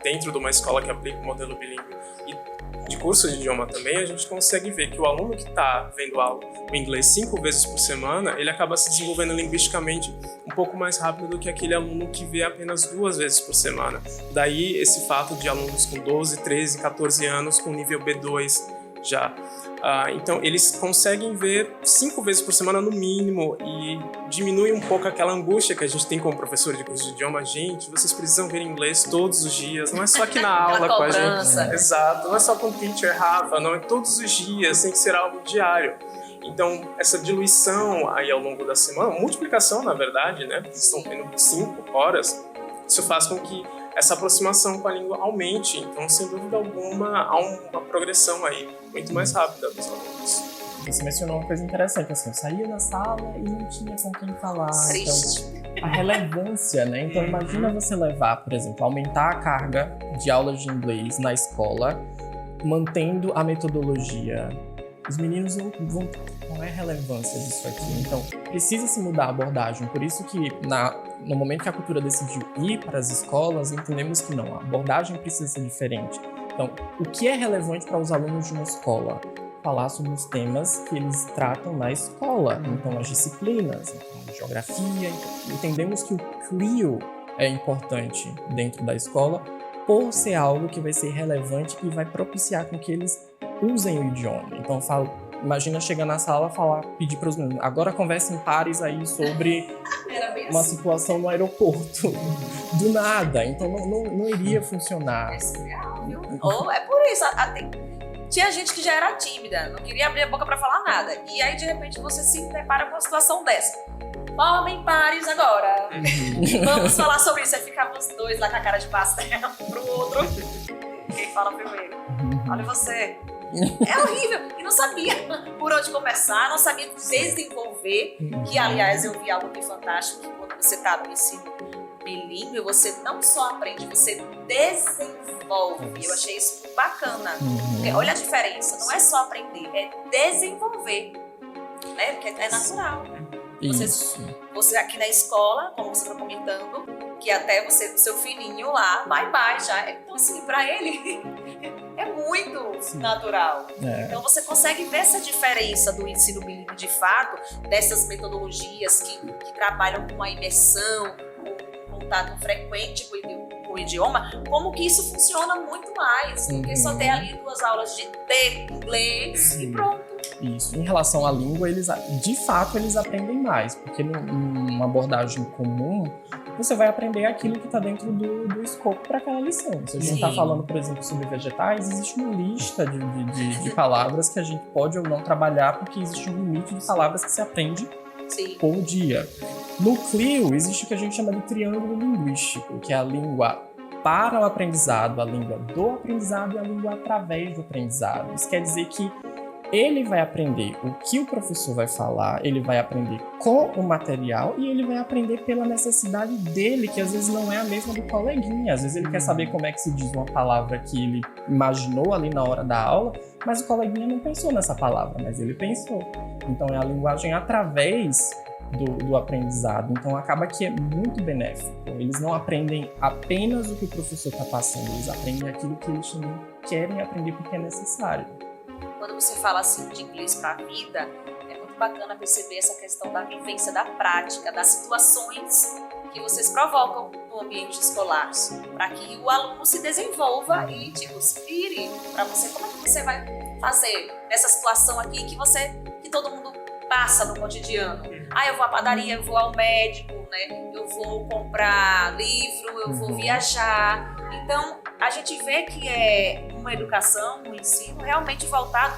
dentro de uma escola que aplica o modelo bilíngue e de curso de idioma também, a gente consegue ver que o aluno que está vendo o inglês 5 vezes por semana, ele acaba se desenvolvendo linguisticamente um pouco mais rápido do que aquele aluno que vê apenas 2 vezes por semana. Daí esse fato de alunos com 12, 13, 14 anos com nível B2 já. Então eles conseguem ver 5 vezes por semana no mínimo e diminui um pouco aquela angústia que a gente tem como professor de curso de idioma. Gente, vocês precisam ver inglês todos os dias, não é só aqui na aula com a gente. Exato, não é só com o teacher Rafa, não é todos os dias, tem que ser algo diário. Então, essa diluição aí ao longo da semana, multiplicação na verdade, né? Vocês estão tendo 5 horas, isso faz com que essa aproximação com a língua aumente. Então, sem dúvida alguma, há uma progressão aí muito mais rápida dos alunos. Você mencionou uma coisa interessante, assim, eu saía da sala e não tinha com quem falar. Triste. Então, a relevância, né? Então, imagina você levar, por exemplo, aumentar a carga de aulas de inglês na escola, mantendo a metodologia. Os meninos vão... Qual é a relevância disso aqui? Então, precisa se mudar a abordagem. Por isso que, no momento que a cultura decidiu ir para as escolas, entendemos que não, a abordagem precisa ser diferente. Então, o que é relevante para os alunos de uma escola? Falar sobre os temas que eles tratam na escola. Então, as disciplinas, então, geografia. Então, entendemos que o CLIO é importante dentro da escola por ser algo que vai ser relevante e vai propiciar com que eles usem o idioma. Então, imagina chegar na sala pedir para os meninos, agora conversem em pares aí sobre uma situação no aeroporto. Do nada. Então não iria funcionar. É surreal, viu? Ou é por isso. Tinha gente que já era tímida, não queria abrir a boca para falar nada. E aí, de repente, você se depara com uma situação dessa. Formem pares agora. Vamos falar sobre isso. Aí ficavam os 2 lá com a cara de pastel um pro outro. Quem fala primeiro? Olha você. É horrível. E não sabia por onde começar, não sabia desenvolver. Que, aliás, eu vi algo aqui fantástico, que quando você está no ensino bilíngue, você não só aprende, você desenvolve. Eu achei isso muito bacana. Porque olha a diferença, não é só aprender, é desenvolver. Né? Porque é natural. Você aqui na escola, como você está comentando, que até você, seu filhinho lá, bye já. Então, assim, para ele é muito natural. Então, você consegue ver essa diferença do ensino bilíngue de fato, dessas metodologias que trabalham com a imersão, com contato frequente com o idioma, como que isso funciona muito mais. Porque só tem ali 2 aulas de inglês e pronto. Isso. Em relação à língua, de fato, eles aprendem mais, porque numa abordagem comum, você vai aprender aquilo que está dentro do escopo para aquela lição. Se a gente está falando, por exemplo, sobre vegetais, existe uma lista de palavras que a gente pode ou não trabalhar, porque existe um limite de palavras que se aprende por dia. No CLIO, existe o que a gente chama de triângulo linguístico, que é a língua para o aprendizado, a língua do aprendizado e a língua através do aprendizado. Isso quer dizer que ele vai aprender o que o professor vai falar, ele vai aprender com o material e ele vai aprender pela necessidade dele, que às vezes não é a mesma do coleguinha. Às vezes ele quer saber como é que se diz uma palavra que ele imaginou ali na hora da aula, mas o coleguinha não pensou nessa palavra, mas ele pensou. Então é a linguagem através do aprendizado. Então acaba que é muito benéfico. Eles não aprendem apenas o que o professor está passando, eles aprendem aquilo que eles também querem aprender porque é necessário. Quando você fala assim de inglês para a vida, é muito bacana perceber essa questão da vivência da prática, das situações que vocês provocam no ambiente escolar, para que o aluno se desenvolva e se vire para você. Como é que você vai fazer nessa situação aqui que todo mundo passa no cotidiano? Eu vou à padaria, eu vou ao médico, né? Eu vou comprar livro, eu vou viajar. Então, a gente vê que é uma educação, um ensino realmente voltado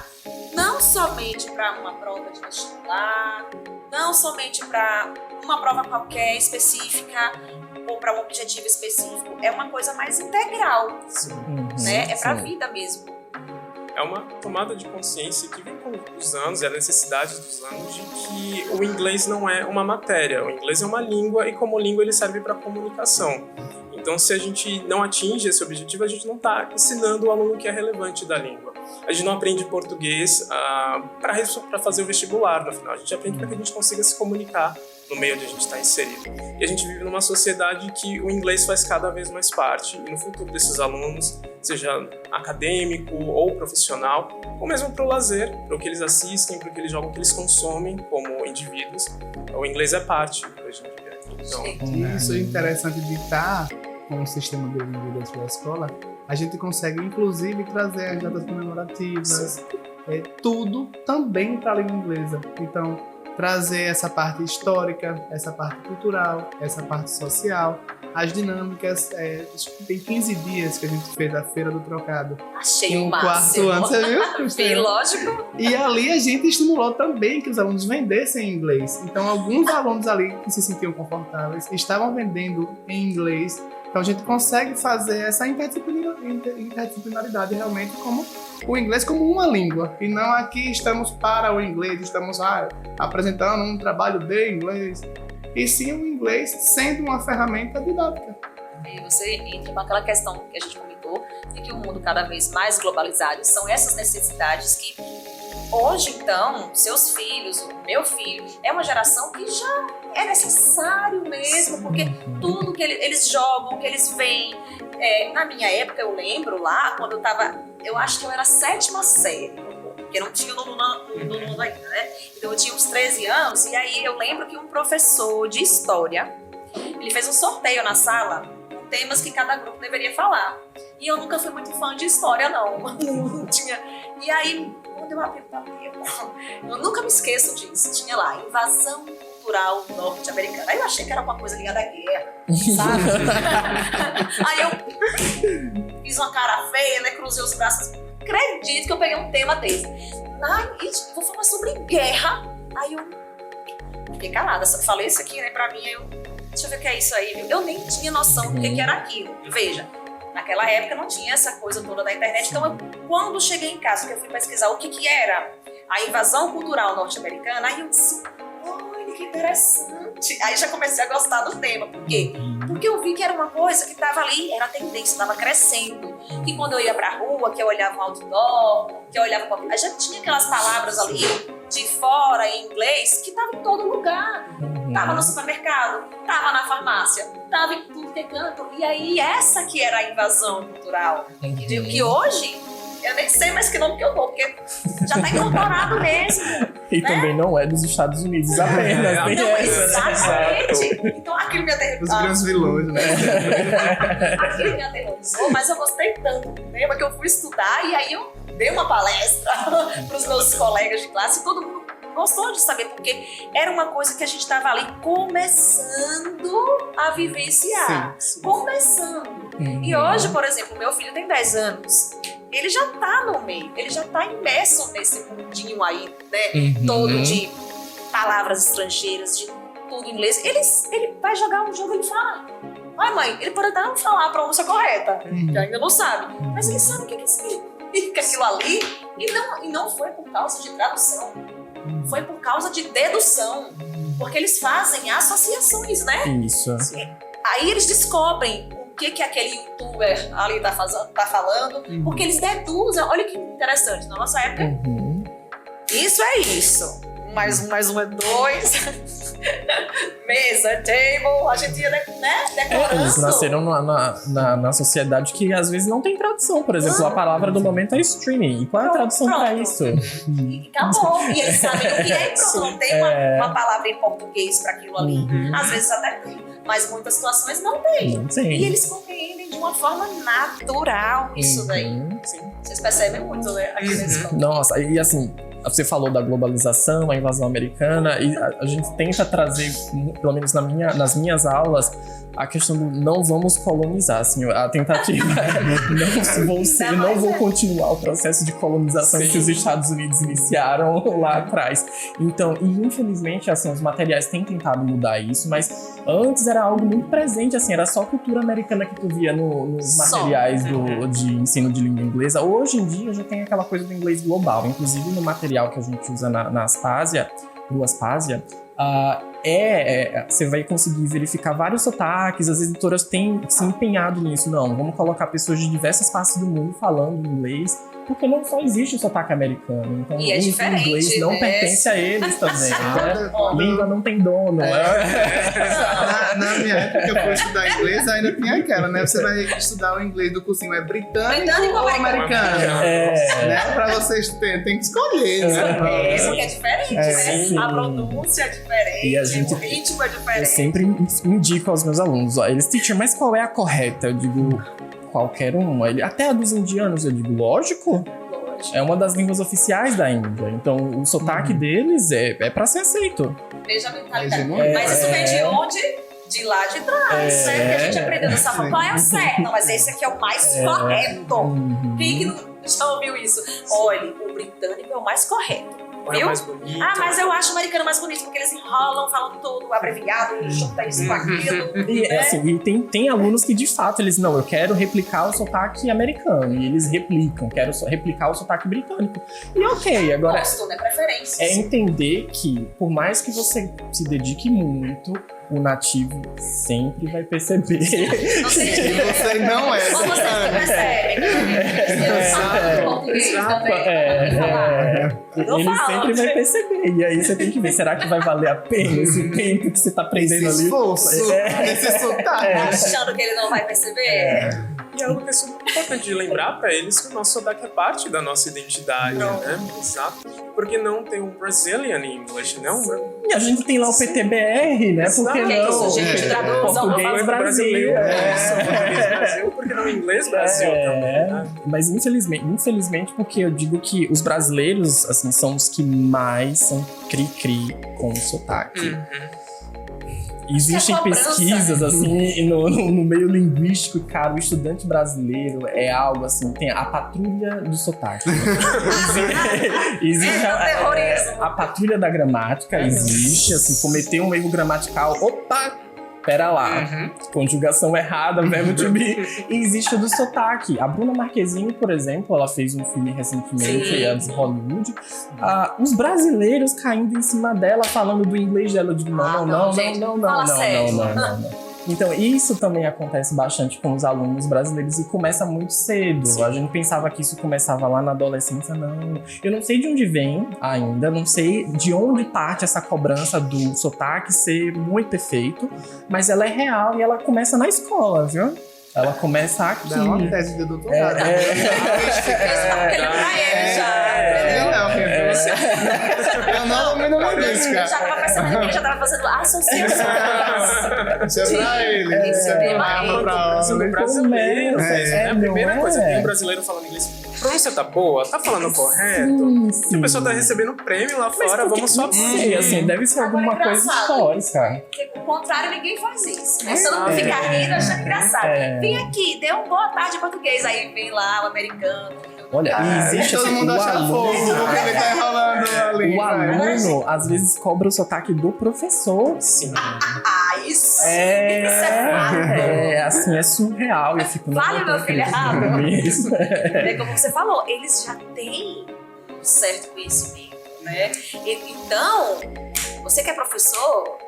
não somente para uma prova de vestibular, não somente para uma prova qualquer específica ou para um objetivo específico. É uma coisa mais integral, né? É para a vida mesmo. É uma tomada de consciência que vem com os anos e a necessidade dos anos de que o inglês não é uma matéria. O inglês é uma língua e, como língua, ele serve para comunicação. Então, se a gente não atinge esse objetivo, a gente não está ensinando o aluno o que é relevante da língua. A gente não aprende português para fazer o vestibular, no final. A gente aprende para que a gente consiga se comunicar no meio onde a gente está inserido. E a gente vive numa sociedade que o inglês faz cada vez mais parte. E no futuro desses alunos, seja acadêmico ou profissional, ou mesmo para o lazer, para o que eles assistem, para o que eles jogam, o que eles consomem como indivíduos, o inglês é parte hoje em dia. Então, isso é interessante de estar com o sistema bilíngue dentro da escola. A gente consegue, inclusive, trazer as datas comemorativas, tudo também para a língua inglesa. Então, trazer essa parte histórica, essa parte cultural, essa parte social, as dinâmicas. Tem 15 dias que a gente fez a Feira do Trocado. Achei o máximo. Quarto ano, você viu? Bem lógico. E ali a gente estimulou também que os alunos vendessem em inglês. Então, alguns alunos ali que se sentiam confortáveis estavam vendendo em inglês. Então, a gente consegue fazer essa interdisciplinaridade realmente como o inglês como uma língua. E não aqui estamos para o inglês, estamos apresentando um trabalho de inglês. E sim o inglês sendo uma ferramenta didática. E você entra naquela questão que a gente comentou, de que o mundo cada vez mais globalizado, são essas necessidades que hoje, então, seus filhos, o meu filho, é uma geração que já é necessário mesmo, porque tudo que eles jogam, que eles veem. Na minha época, eu lembro lá, quando eu acho que eu era 7ª série, porque não tinha no mundo ainda, né? Então eu tinha uns 13 anos, e aí eu lembro que um professor de história, ele fez um sorteio na sala, com temas que cada grupo deveria falar. E eu nunca fui muito fã de história, não. Não tinha. E aí, quando eu abri o papel, eu nunca me esqueço disso, tinha lá, invasão cultural norte-americana. Aí eu achei que era uma coisa ligada à guerra, sabe? Aí eu fiz uma cara feia, né? Cruzei os braços. Acredito que eu peguei um tema desse. Vou falar sobre guerra. Aí eu fiquei calada. Falei isso aqui, né? Pra mim, deixa eu ver o que é isso aí. Eu nem tinha noção do que era aquilo. Veja, naquela época não tinha essa coisa toda da internet. Então, quando cheguei em casa, que eu fui pesquisar o que era a invasão cultural norte-americana, aí eu disse, olha que interessante. Aí já comecei a gostar do tema. Por quê? Porque eu vi que era uma coisa que estava ali, era a tendência, estava crescendo. E quando eu ia pra rua, que eu olhava um outdoor, que eu olhava aí já tinha aquelas palavras ali de fora em inglês que estavam em todo lugar. Tava no supermercado, tava na farmácia, tava em tudo que é canto. E aí essa que era a invasão cultural. Que hoje eu nem sei mais que nome que eu dou, porque já tá incorporado mesmo. E né? Também não é dos Estados Unidos apenas. Não, exatamente. Então aquilo me aterrorizou. Os grandes vilões, né? Aquilo me aterrorizou, mas eu gostei tanto do tema que eu fui estudar e aí eu dei uma palestra pros meus colegas de classe e todo mundo gostou de saber, porque era uma coisa que a gente estava ali começando a vivenciar. Sim. Começando. E hoje, por exemplo, meu filho tem 10 anos. Ele já tá no meio, ele já tá imerso nesse mundinho aí, né? Todo de palavras estrangeiras, de tudo em inglês. Ele vai jogar um jogo e ele fala, ai mãe, ele pode até não falar a pronúncia correta, que ainda não sabe, mas ele sabe o que significa. significa aquilo ali. E não foi por causa de tradução. Foi por causa de dedução. Porque eles fazem associações, né? Isso. Aí eles descobrem o que aquele youtuber ali tá falando. Porque eles deduzem. Olha que interessante. Na nossa época, isso é isso. Mais um é 2. Mesa, table, a gente ia, né, decorando. Eles nasceram na sociedade que às vezes não tem tradução. Por exemplo, a palavra do momento é streaming. E qual é a tradução pra isso? E acabou. E eles sabem o que é e pronto. Não tem uma palavra em português pra aquilo ali. Às vezes até tem, mas muitas situações não tem. E eles compreendem de uma forma natural isso daí. Vocês percebem muito, né? Aqui na escola. Nossa, e assim, você falou da globalização, a invasão americana, e a gente tenta trazer, pelo menos nas minhas aulas, a questão do não vamos colonizar, assim, a tentativa é não vou continuar o processo de colonização que os Estados Unidos iniciaram lá atrás. Então, e infelizmente, assim, os materiais têm tentado mudar isso, mas antes era algo muito presente, assim, era só cultura americana que tu via nos materiais de ensino de língua inglesa. Hoje em dia já tem aquela coisa do inglês global, inclusive no material que a gente usa na Aspásia, no Aspásia, você vai conseguir verificar vários sotaques. As editoras têm se empenhado nisso. Não, vamos colocar pessoas de diversas partes do mundo falando inglês, porque não só existe o sotaque americano. Então, e é diferente, o inglês não pertence a eles também. Né? Língua não tem dono. Na minha época que eu fui estudar inglês, ainda tinha aquela, né? Você vai estudar o inglês do cursinho, é britânico ou americano? Né? Pra vocês tem que escolher, né? Porque é diferente, né? Sim. A pronúncia é diferente, e o ritmo é diferente. Eu sempre indico aos meus alunos, eles, teacher, mas qual é a correta? Eu digo, qualquer uma. Até a dos indianos, eu digo, lógico. É uma das línguas oficiais da Índia. Então, o sotaque deles é pra ser aceito. Veja a mentalidade. Mas isso vem de onde? De lá de trás, né? Que a gente aprendeu dessa forma. Qual é o certo? Não, mas esse aqui é o mais correto. Quem que já ouviu isso? Olha, o britânico é o mais correto. É mais bonito. Mas eu acho o americano mais bonito, porque eles enrolam, falam tudo abreviado, junta isso com aquilo. E, assim, e tem alunos que de fato eles, não, eu quero replicar o sotaque americano, e eles replicam, quero replicar o sotaque britânico. E ok, agora gosto, né? Preferência. É entender que, por mais que você se dedique muito, o nativo sempre vai perceber. Não sei se você não é. Ou vocês que percebem. Ele sempre vai perceber. E aí você tem que ver, será que vai valer a pena esse tempo que você tá aprendendo ali? Esse sotaque. Achando que ele não vai perceber. E é algo que é super importante de lembrar pra eles que o nosso sotaque é parte da nossa identidade, né? Exato. Porque não tem um Brazilian English, né? E a gente tem lá o PTBR, né? Porque não? Isso, gente, traduz português Brasil. Português Brasil, porque não inglês Brasil também, né? Mas infelizmente, porque eu digo que os brasileiros, assim, são os que mais são cri-cri com o sotaque. Existem pesquisas, assim, no meio linguístico, cara, o estudante brasileiro é algo assim, tem a patrulha do sotaque. Existe a patrulha da gramática, existe, assim, cometer um erro gramatical, opa! Pera lá, conjugação errada, verbo to be. E existe o do sotaque. A Bruna Marquezine, por exemplo, ela fez um filme recentemente, a de Hollywood. Os brasileiros caindo em cima dela, falando do inglês dela. Eu digo, não. Então, isso também acontece bastante com os alunos brasileiros e começa muito cedo. Sim. A gente pensava que isso começava lá na adolescência, não. Eu não sei de onde vem ainda, não sei de onde parte essa cobrança do sotaque ser muito perfeito, mas ela é real e ela começa na escola, viu? Ela começa aqui. Dá uma tese de doutorado. Eu não domino linguística. Eu já tava pensando que ele já tava fazendo associações. Isso é pra ele. Isso é pra brasileiro. A primeira coisa que tem um brasileiro falando inglês. Pronúncia tá boa? Tá falando correto? Se a pessoa tá recebendo prêmio lá fora, vamos só... Sei, assim, deve ser alguma coisa histórica. Porque, ao contrário, ninguém faz isso. Né? Todo mundo fica rindo, achando engraçado. Vem aqui, dê um boa tarde em português. Aí vem lá o americano. Olha, existe todo assim, mundo acha fogo, ele tá enrolando ali. O aluno, às vezes, cobra o sotaque do professor. Sim. Aí isso é fato. Assim, é surreal. Eu fico, vale, meu filho, errado. Isso. É como você falou, eles já têm um certo conhecimento, né? Então, você que é professor...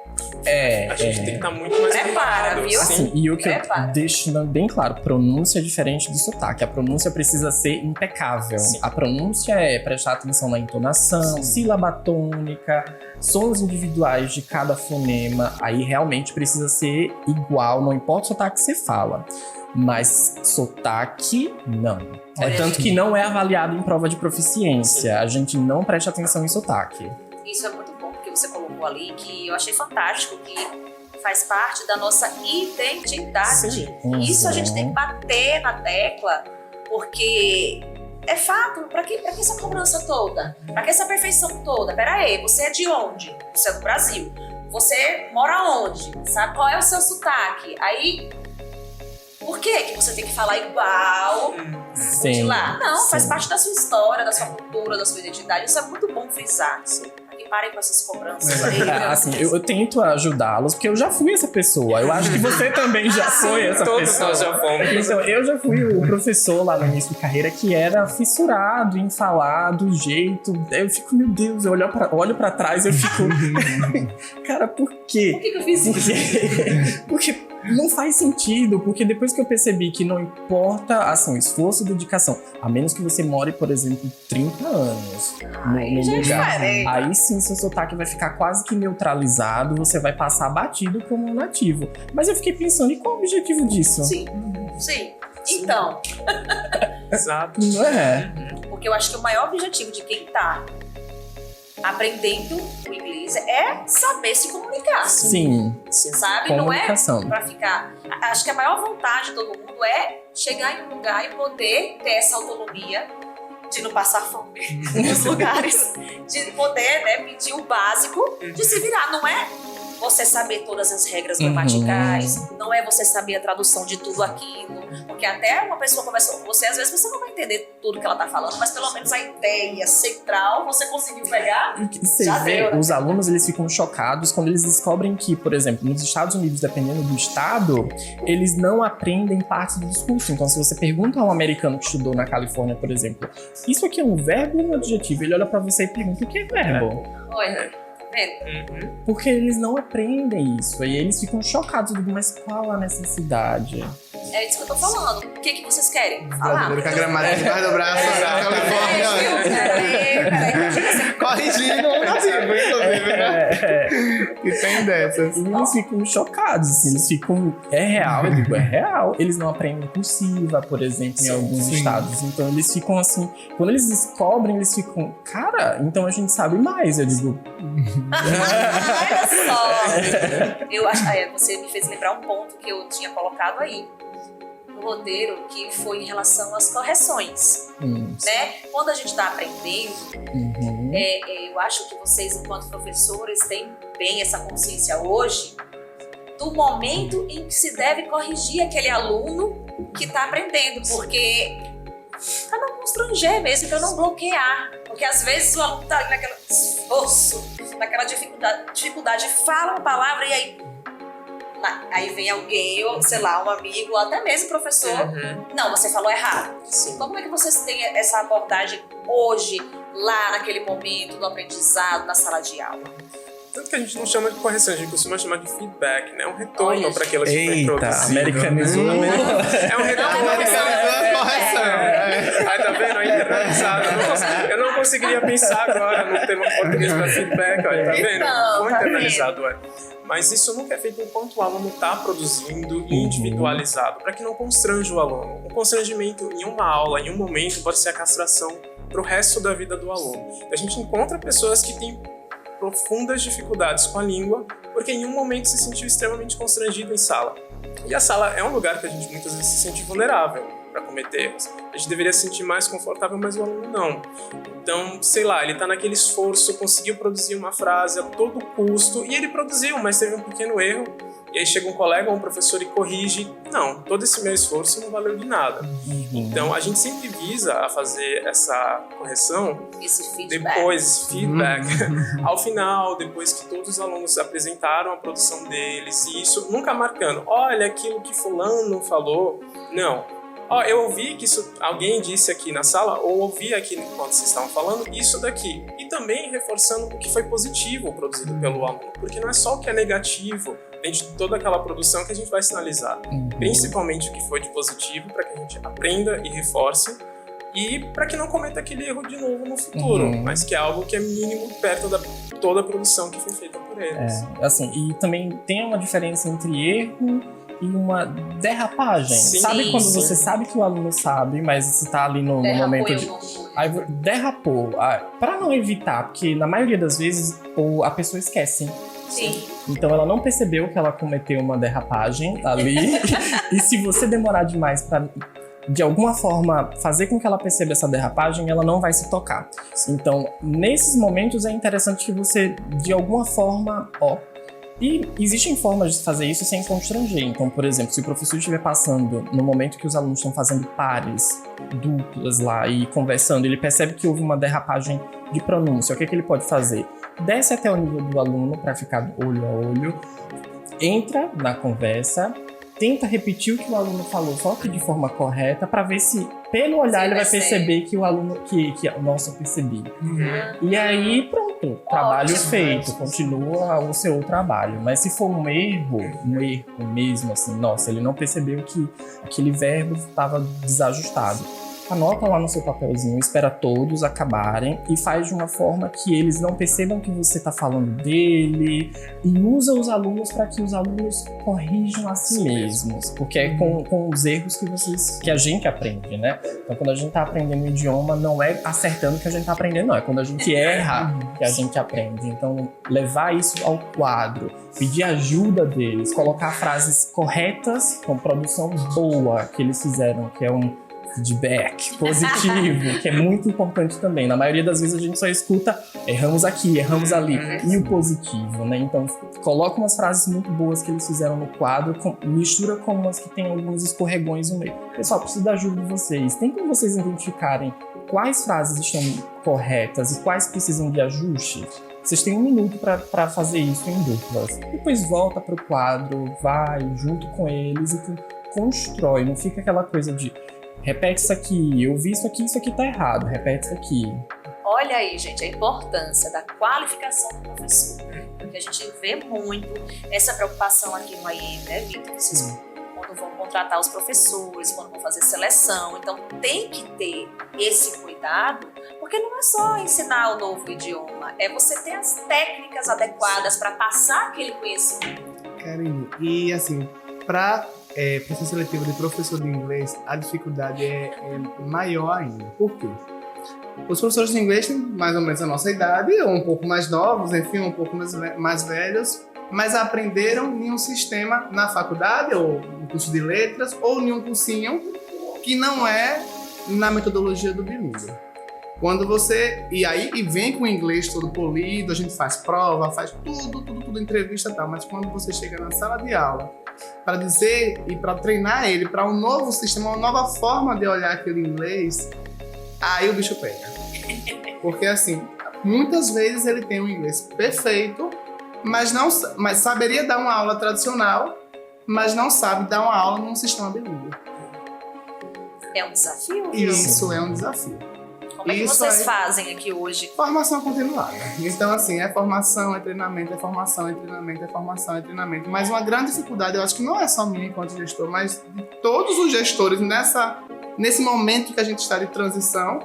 a gente tem que estar muito mais preparado, viu? Assim, e o que eu deixo bem claro, pronúncia é diferente do sotaque. A pronúncia precisa ser impecável. Sim. A pronúncia é prestar atenção na entonação, sílaba tônica, sons individuais de cada fonema. Aí realmente precisa ser igual, não importa o sotaque que você fala. Mas sotaque, não. Tanto que não é avaliado em prova de proficiência. A gente não presta atenção em sotaque. Isso é muito bom, porque você colocou ali, que eu achei fantástico, que faz parte da nossa identidade. Sim. Isso a gente tem que bater na tecla, porque é fato. Pra que essa cobrança toda? Pra que essa perfeição toda? Pera aí, você é de onde? Você é do Brasil. Você mora onde? Sabe qual é o seu sotaque? Aí... Por que você tem que falar igual de lá? Não, faz parte da sua história, da sua cultura, da sua identidade. Isso é muito bom frisar. E parem com essas cobranças aí. Assim, eu tento ajudá-los, porque eu já fui essa pessoa. Eu acho que você também já foi essa pessoa. Todos nós já fomos. Então, eu já fui o professor lá no início de carreira que era fissurado em falar do jeito... Eu fico, meu Deus, eu olho pra trás e eu fico... Cara, por quê? Por que eu fiz isso? Porque não faz sentido, porque depois que eu percebi que não importa, assim, esforço e dedicação, a menos que você more, por exemplo, 30 anos no lugar, aí sim seu sotaque vai ficar quase que neutralizado, você vai passar batido como um nativo. Mas eu fiquei pensando, e qual o objetivo disso? Sim. Então. Exato. Não é? Porque eu acho que o maior objetivo de quem tá aprendendo o inglês é saber se comunicar. Sim. Sabe? Não é pra ficar... Acho que a maior vontade de todo mundo é chegar em um lugar e poder ter essa autonomia de não passar fome nos lugares, de poder, né, pedir o básico, de se virar. Não é você saber todas as regras gramaticais, não é você saber a tradução de tudo aquilo, porque até uma pessoa conversa com você, às vezes você não vai entender tudo que ela tá falando, mas pelo menos a ideia central você conseguiu pegar. Você vê, os alunos, eles ficam chocados quando eles descobrem que, por exemplo, nos Estados Unidos, dependendo do estado, eles não aprendem partes do discurso. Então, se você pergunta a um americano que estudou na Califórnia, por exemplo, isso aqui é um verbo ou um adjetivo? Ele olha pra você e pergunta, o que é verbo? Olha, porque eles não aprendem isso. E eles ficam chocados. Eu digo, mas qual a necessidade? É isso que eu tô falando. O que vocês querem? Falar? Com a gramática debaixo do braço, na Califórnia. Corrigindo o nativo, inclusive. E tem dessas. E eles ficam chocados, assim, eles ficam... É real, eu digo, é real. Eles não aprendem cursiva, por exemplo, em alguns estados. Então eles ficam assim... Quando eles descobrem, eles ficam... Cara, então a gente sabe mais. Eu digo... Olha só! Eu acho, você me fez lembrar um ponto que eu tinha colocado aí no roteiro, que foi em relação às correções, né? Quando a gente está aprendendo, eu acho que vocês, enquanto professores, têm bem essa consciência hoje do momento em que se deve corrigir aquele aluno que está aprendendo, porque para não constranger mesmo, para não bloquear, porque às vezes o aluno está ali naquele esforço, naquela dificuldade, fala uma palavra e aí vem alguém, ou sei lá, um amigo, ou até mesmo o professor, não, você falou errado. Sim. Como é que vocês têm essa abordagem hoje, lá naquele momento do aprendizado, na sala de aula? Tanto que a gente não chama de correção, a gente costuma chamar de feedback, né? Um retorno para aquilo que foi introduzido. Americanizou. É um retorno. Aí tá vendo? É internalizado. Eu não conseguiria pensar agora no termo português para feedback, olha, tá vendo? Foi internalizado, Mas isso nunca é feito enquanto o aluno está produzindo individualizado, para que não constranja o aluno. O constrangimento em uma aula, em um momento, pode ser a castração para o resto da vida do aluno. A gente encontra pessoas que têm profundas dificuldades com a língua, porque em um momento se sentiu extremamente constrangido em sala. E a sala é um lugar que a gente muitas vezes se sente vulnerável para cometer erros. A gente deveria se sentir mais confortável, mas o aluno não. Então, sei lá, ele está naquele esforço, conseguiu produzir uma frase a todo custo, e ele produziu, mas teve um pequeno erro, e aí chega um colega ou um professor e corrige. Não, todo esse meu esforço não valeu de nada. Então, a gente sempre visa a fazer essa correção, esse feedback. Ao final, depois que todos os alunos apresentaram a produção deles, e isso nunca marcando, olha aquilo que fulano falou. Não. Eu ouvi que isso alguém disse aqui na sala, ou ouvi aqui enquanto vocês estavam falando, isso daqui. E também reforçando o que foi positivo produzido pelo aluno, porque não é só o que é negativo dentro de toda aquela produção que a gente vai sinalizar. Principalmente o que foi de positivo, para que a gente aprenda e reforce, e para que não cometa aquele erro de novo no futuro, mas que é algo que é mínimo perto da toda a produção que foi feita por eles. E também tem uma diferença entre erro e uma derrapagem. Sabe quando você sabe que o aluno sabe, mas você tá ali no momento de... Aí derrapou. Pra não evitar, porque na maioria das vezes a pessoa esquece. Sim. Então ela não percebeu que ela cometeu uma derrapagem ali. E se você demorar demais pra, de alguma forma, fazer com que ela perceba essa derrapagem, ela não vai se tocar. Então, nesses momentos é interessante que você, de alguma forma, e existem formas de fazer isso sem constranger. Então, por exemplo, se o professor estiver passando no momento que os alunos estão fazendo pares, duplas lá e conversando, ele percebe que houve uma derrapagem de pronúncia. O que ele pode fazer? Desce até o nível do aluno para ficar olho a olho, entra na conversa, tenta repetir o que o aluno falou, só que de forma correta, para ver se, pelo olhar, ele vai perceber que o aluno, nossa, eu percebi. E aí, pronto, trabalho feito, continua o seu trabalho. Mas se for um erro mesmo, assim, nossa, ele não percebeu que aquele verbo estava desajustado. Anota lá no seu papelzinho, espera todos acabarem e faz de uma forma que eles não percebam que você está falando dele, e usa os alunos para que os alunos corrijam a si mesmos, porque é com os erros que a gente aprende, né? Então, quando a gente está aprendendo um idioma, não é acertando que a gente está aprendendo, não. É quando a gente erra que a gente aprende. Então, levar isso ao quadro, pedir ajuda deles, colocar frases corretas com produção boa que eles fizeram, que é um feedback positivo, que é muito importante também. Na maioria das vezes a gente só escuta erramos aqui, erramos ali, e o positivo, né? Então, coloca umas frases muito boas que eles fizeram no quadro, mistura com umas que tem alguns escorregões no meio. Pessoal, preciso da ajuda de vocês. Tem como vocês identificarem quais frases estão corretas e quais precisam de ajuste? Vocês têm 1 minuto para fazer isso em duplas. Depois volta pro quadro, vai junto com eles e constrói. Não fica aquela coisa de repete isso aqui, eu vi isso aqui tá errado, repete isso aqui. Olha aí, gente, a importância da qualificação do professor. Porque a gente vê muito essa preocupação aqui no AIM, né, Vitor? Vocês, quando vão contratar os professores, quando vão fazer seleção, então tem que ter esse cuidado, porque não é só ensinar o novo idioma, é você ter as técnicas adequadas para passar aquele conhecimento. Karine, e assim, para processo seletivo de professor de inglês, a dificuldade é maior ainda. Por quê? Os professores de inglês têm mais ou menos a nossa idade, ou um pouco mais novos, enfim, um pouco mais velhos, mas aprenderam em um sistema na faculdade, ou no curso de letras, ou em um cursinho que não é na metodologia do bilíngue. Quando você... E vem com o inglês todo polido, a gente faz prova, faz tudo, entrevista e tal, mas quando você chega na sala de aula para dizer e para treinar ele para um novo sistema, uma nova forma de olhar aquele inglês, aí o bicho pega. Porque assim, muitas vezes ele tem um inglês perfeito, mas saberia dar uma aula tradicional, mas não sabe dar uma aula num sistema bilíngue. É um desafio? Isso é um desafio. Como é que vocês fazem aqui hoje? Formação continuada. Então, assim, é formação, é treinamento, é formação, é treinamento, é formação, é treinamento. Mas uma grande dificuldade, eu acho que não é só minha enquanto gestor, mas de todos os gestores nesse momento que a gente está de transição,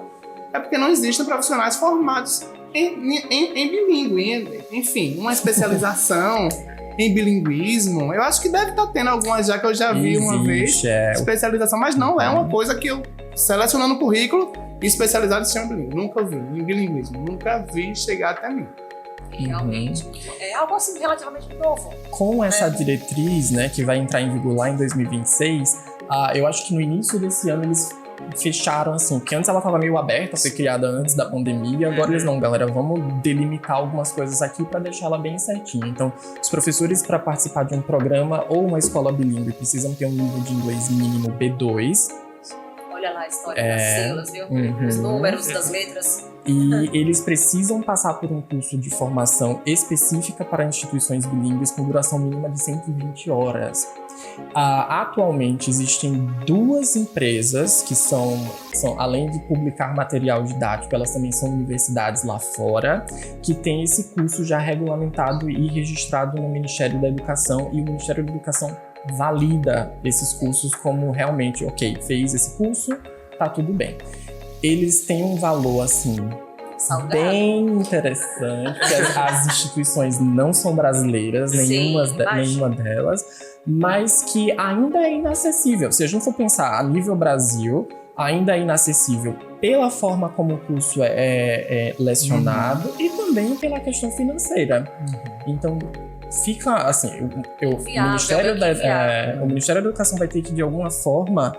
é porque não existem profissionais formados em bilíngue. Enfim, uma especialização em bilinguismo. Eu acho que deve estar tendo algumas já que eu já vi uma vez. Especialização, mas não é uma coisa que eu, selecionando o currículo, especializado em sistema bilíngue. Nunca vi em bilinguismo. Nunca vi chegar até mim. Realmente. É algo assim relativamente novo. Com essa diretriz, né, que vai entrar em vigor lá em 2026, eu acho que no início desse ano eles fecharam assim, porque antes ela estava meio aberta, foi criada antes da pandemia, agora eles não, galera, vamos delimitar algumas coisas aqui para deixar ela bem certinha. Então, os professores para participar de um programa ou uma escola bilíngue precisam ter um nível de inglês mínimo B2. Olha lá a história das siglas, viu? Os números das letras. E eles precisam passar por um curso de formação específica para instituições bilíngues com duração mínima de 120 horas. Atualmente existem 2 empresas que são, além de publicar material didático, elas também são universidades lá fora, que têm esse curso já regulamentado e registrado no Ministério da Educação, e o Ministério da Educação valida esses cursos como realmente, ok, fez esse curso, tá tudo bem. Eles têm um valor, assim, bem interessante, porque as instituições não são brasileiras, nenhuma delas, mas que ainda é inacessível. Se a gente for pensar a nível Brasil, ainda é inacessível pela forma como o curso é lecionado e também pela questão financeira. Então, fica assim, o Ministério da Educação vai ter que, de alguma forma,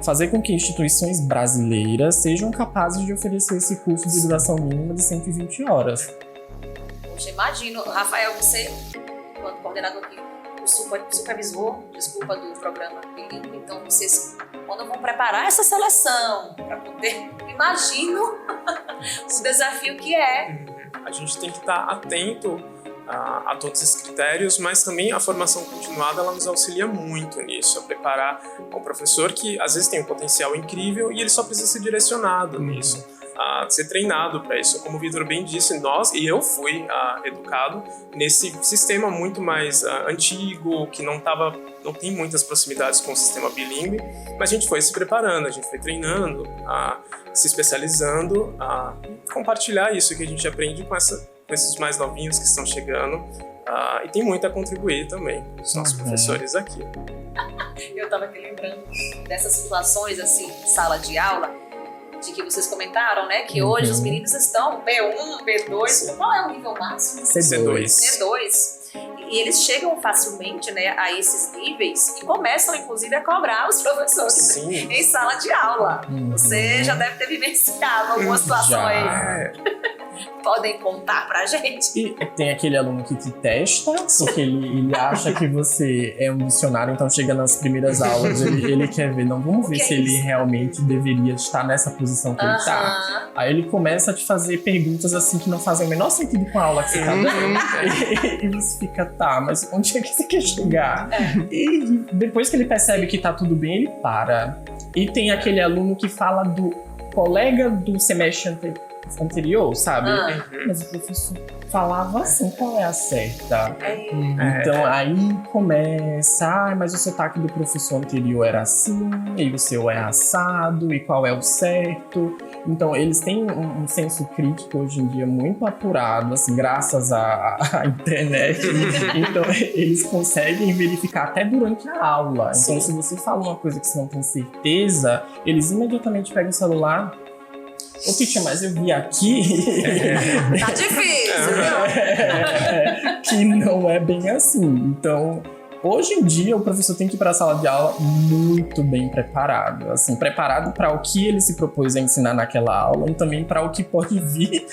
fazer com que instituições brasileiras sejam capazes de oferecer esse curso de duração mínima de 120 horas. Poxa, imagino, Rafael, você, enquanto coordenador aqui, o supervisor, do programa bilíngue, então vocês, quando vão preparar essa seleção, para poder, imagino o desafio que é. A gente tem que estar atento a todos esses critérios, mas também a formação continuada ela nos auxilia muito nisso, a preparar um professor que às vezes tem um potencial incrível e ele só precisa ser direcionado nisso, a ser treinado para isso. Como o Vitor bem disse, eu fui educado nesse sistema muito mais antigo, que não tem muitas proximidades com o sistema bilíngue, mas a gente foi se preparando, a gente foi treinando, se especializando, compartilhar isso que a gente aprende com esses mais novinhos que estão chegando, e tem muito a contribuir também com os nossos professores aqui. Eu estava aqui lembrando dessas situações, assim, sala de aula, de que vocês comentaram, né, que hoje os meninos estão B1, B2, Sim. Qual é o nível máximo? C2. E eles chegam facilmente, né, a esses níveis e começam, inclusive, a cobrar os professores Sim. em sala de aula. Você já deve ter vivenciado alguma situação aí. Podem contar pra gente. E tem aquele aluno que te testa, porque ele acha que você é um dicionário, então chega nas primeiras aulas, ele quer ver, não, vamos ver se ele realmente deveria estar nessa posição que ele tá. Aí ele começa a te fazer perguntas assim que não fazem o menor sentido com a aula que você tá dando. E você fica, tá, mas onde é que você quer chegar? E depois que ele percebe que tá tudo bem, ele para. E tem aquele aluno que fala do colega do semestre anterior, sabe? Mas o professor falava assim, qual é a certa? Então aí começa, mas o sotaque do professor anterior era assim, e o seu é assado, e qual é o certo? Então eles têm um senso crítico hoje em dia muito apurado, assim, graças à internet. Então eles conseguem verificar até durante a aula. Então se você fala uma coisa que você não tem certeza, eles imediatamente pegam o celular. Ô, teacher, mas eu vi aqui... Tá difícil, viu? Que não é bem assim. Então, hoje em dia, o professor tem que ir para a sala de aula muito bem preparado. Assim, preparado para o que ele se propôs a ensinar naquela aula e também para o que pode vir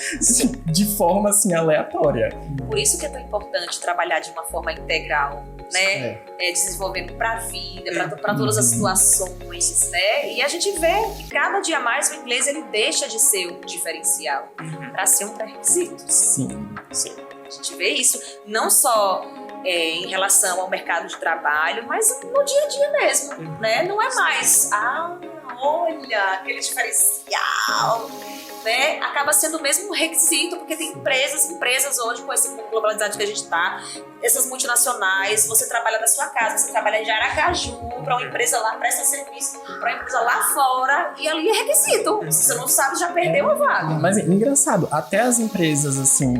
de forma, assim, aleatória. Por isso que é tão importante trabalhar de uma forma integral, né? Desenvolvendo para a vida, para todas as situações, né? E a gente vê que cada dia mais o inglês ele deixa de ser um diferencial para ser um pré-requisito. Sim. A gente vê isso não só em relação ao mercado de trabalho, mas no dia a dia mesmo, né? Não é mais, olha, aquele diferencial, né? Acaba sendo mesmo um requisito, porque tem empresas hoje, com esse mundo globalizado que a gente tá, essas multinacionais, você trabalha da sua casa, você trabalha de Aracaju, para uma empresa lá, presta serviço para uma empresa lá fora, e ali é requisito. Se você não sabe, já perdeu a vaga. Mas é engraçado, até as empresas, assim,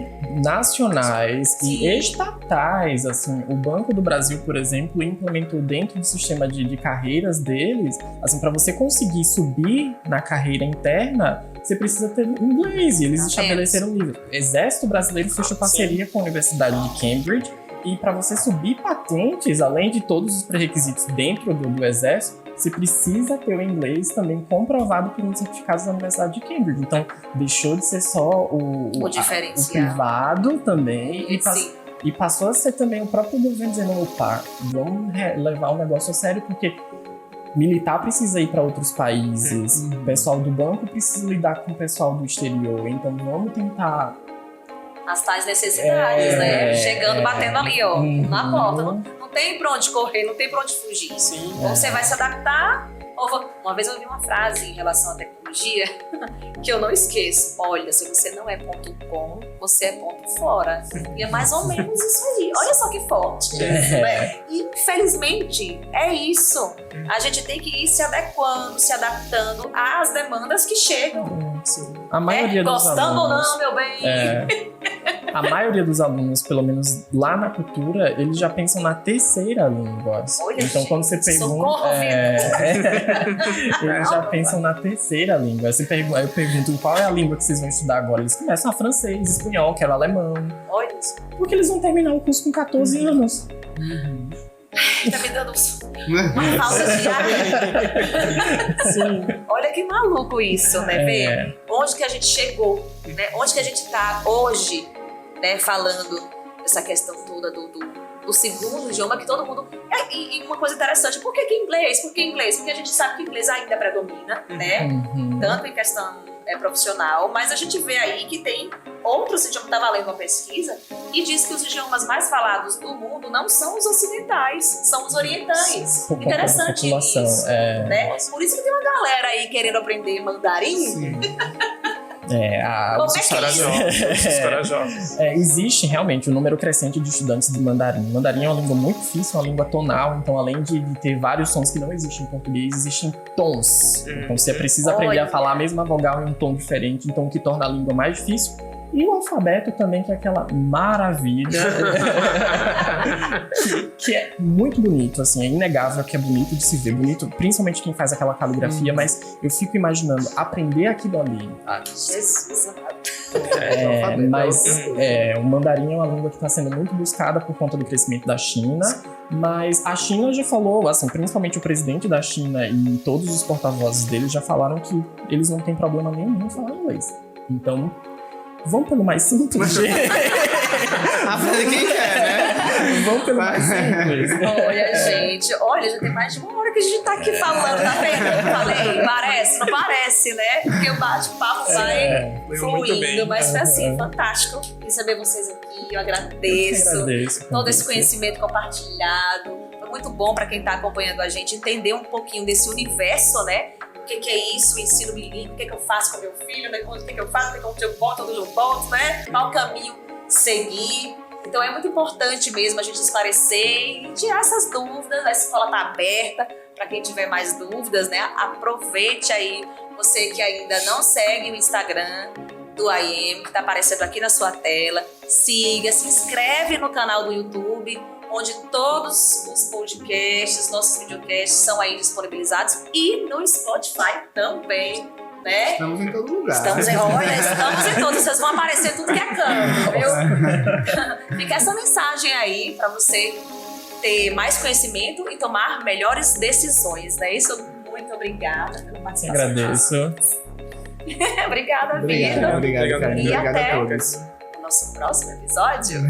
nacionais e estatais, assim, o Banco do Brasil, por exemplo, implementou dentro do sistema de carreiras deles, assim, para você conseguir subir na carreira interna, você precisa ter inglês, e eles estabeleceram livros. O Exército Brasileiro fechou parceria com a Universidade de Cambridge, e para você subir patentes, além de todos os pré-requisitos dentro do Exército, você precisa ter o inglês também comprovado por um certificado da Universidade de Cambridge. Então, deixou de ser só o privado também e passou a ser também o próprio governo dizendo, opa, vamos levar o negócio a sério, porque militar precisa ir para outros países, o pessoal do banco precisa lidar com o pessoal do exterior, então vamos tentar... As tais necessidades, né? Chegando, batendo ali, ó, na porta. Não tem pra onde correr, não tem pra onde fugir. Sim. Ou você vai se adaptar, Uma vez eu ouvi uma frase em relação à tecnologia que eu não esqueço. Olha, se você não é ponto .com, você é ponto fora. E é mais ou menos isso aí. Olha só que forte. Né? E, infelizmente, é isso. A gente tem que ir se adequando, se adaptando às demandas que chegam. A maioria dos gostando alunos, ou não, meu bem. A maioria dos alunos, pelo menos lá na cultura, eles já pensam na terceira língua. Olha, então, quando você pergunta... eles já pensam na terceira língua. Eu pergunto qual é a língua que vocês vão estudar agora. Eles começam a francês, espanhol, quero alemão. Olha isso. Porque eles vão terminar o curso com 14 anos. Tá me dando uma falta de ar. Sim. Olha que maluco isso, né? Ver onde que a gente chegou, né? Onde que a gente tá hoje, né? Falando dessa questão toda do segundo idioma que todo mundo... E uma coisa interessante, por que inglês? Por que inglês? Porque a gente sabe que inglês ainda predomina, né? Tanto em questão profissional, mas a gente vê aí que tem outros idiomas. Estava lendo uma pesquisa e diz que os idiomas mais falados do mundo não são os ocidentais, são os orientais. Interessante isso, né? Por isso que tem uma galera aí querendo aprender mandarim. Sim. Os corajosos. Existe realmente um número crescente de estudantes de mandarim. Mandarim é uma língua muito difícil, uma língua tonal, então além de ter vários sons que não existem em português, existem tons. Então você precisa aprender a falar a mesma vogal em um tom diferente, então o que torna a língua mais difícil. E o alfabeto também, que é aquela maravilha, que é muito bonito, assim, é inegável que é bonito de se ver, bonito, principalmente quem faz aquela caligrafia, mas eu fico imaginando aprender aquilo ali. Jesus o mandarim é uma língua que está sendo muito buscada por conta do crescimento da China, mas a China já falou, assim, principalmente o presidente da China e todos os porta-vozes dele já falaram que eles não têm problema nenhum em falar inglês. Então, vamos pelo mais simples. Aprende quem quer, né? Vamos pelo mais simples. Olha, gente, já tem mais de uma hora que a gente tá aqui falando, tá vendo? Eu falei, parece, não parece, né? Porque o bate-papo vai fluindo, mas foi assim, fantástico receber vocês aqui, eu agradeço todo esse conhecimento compartilhado. Foi muito bom para quem tá acompanhando a gente entender um pouquinho desse universo, né? O que é isso, o ensino bilíngue, o que eu faço com meu filho, né? O que eu faço, onde eu boto, onde eu boto, né? Qual caminho seguir. Então é muito importante mesmo a gente esclarecer e tirar essas dúvidas. A escola está aberta para quem tiver mais dúvidas, né? Aproveite aí, você que ainda não segue o Instagram do IEM, que está aparecendo aqui na sua tela. Siga, se inscreve no canal do YouTube, onde todos os podcasts, nossos videocasts são aí disponibilizados, e no Spotify também, né? Estamos em todo lugar. Estamos em todos, vocês vão aparecer tudo que é canto, viu? Fica essa mensagem aí para você ter mais conhecimento e tomar melhores decisões, né? Isso, muito obrigada pela participação. Agradeço. Obrigada, Vitor. Obrigado, e obrigado até a todos. o nosso próximo episódio.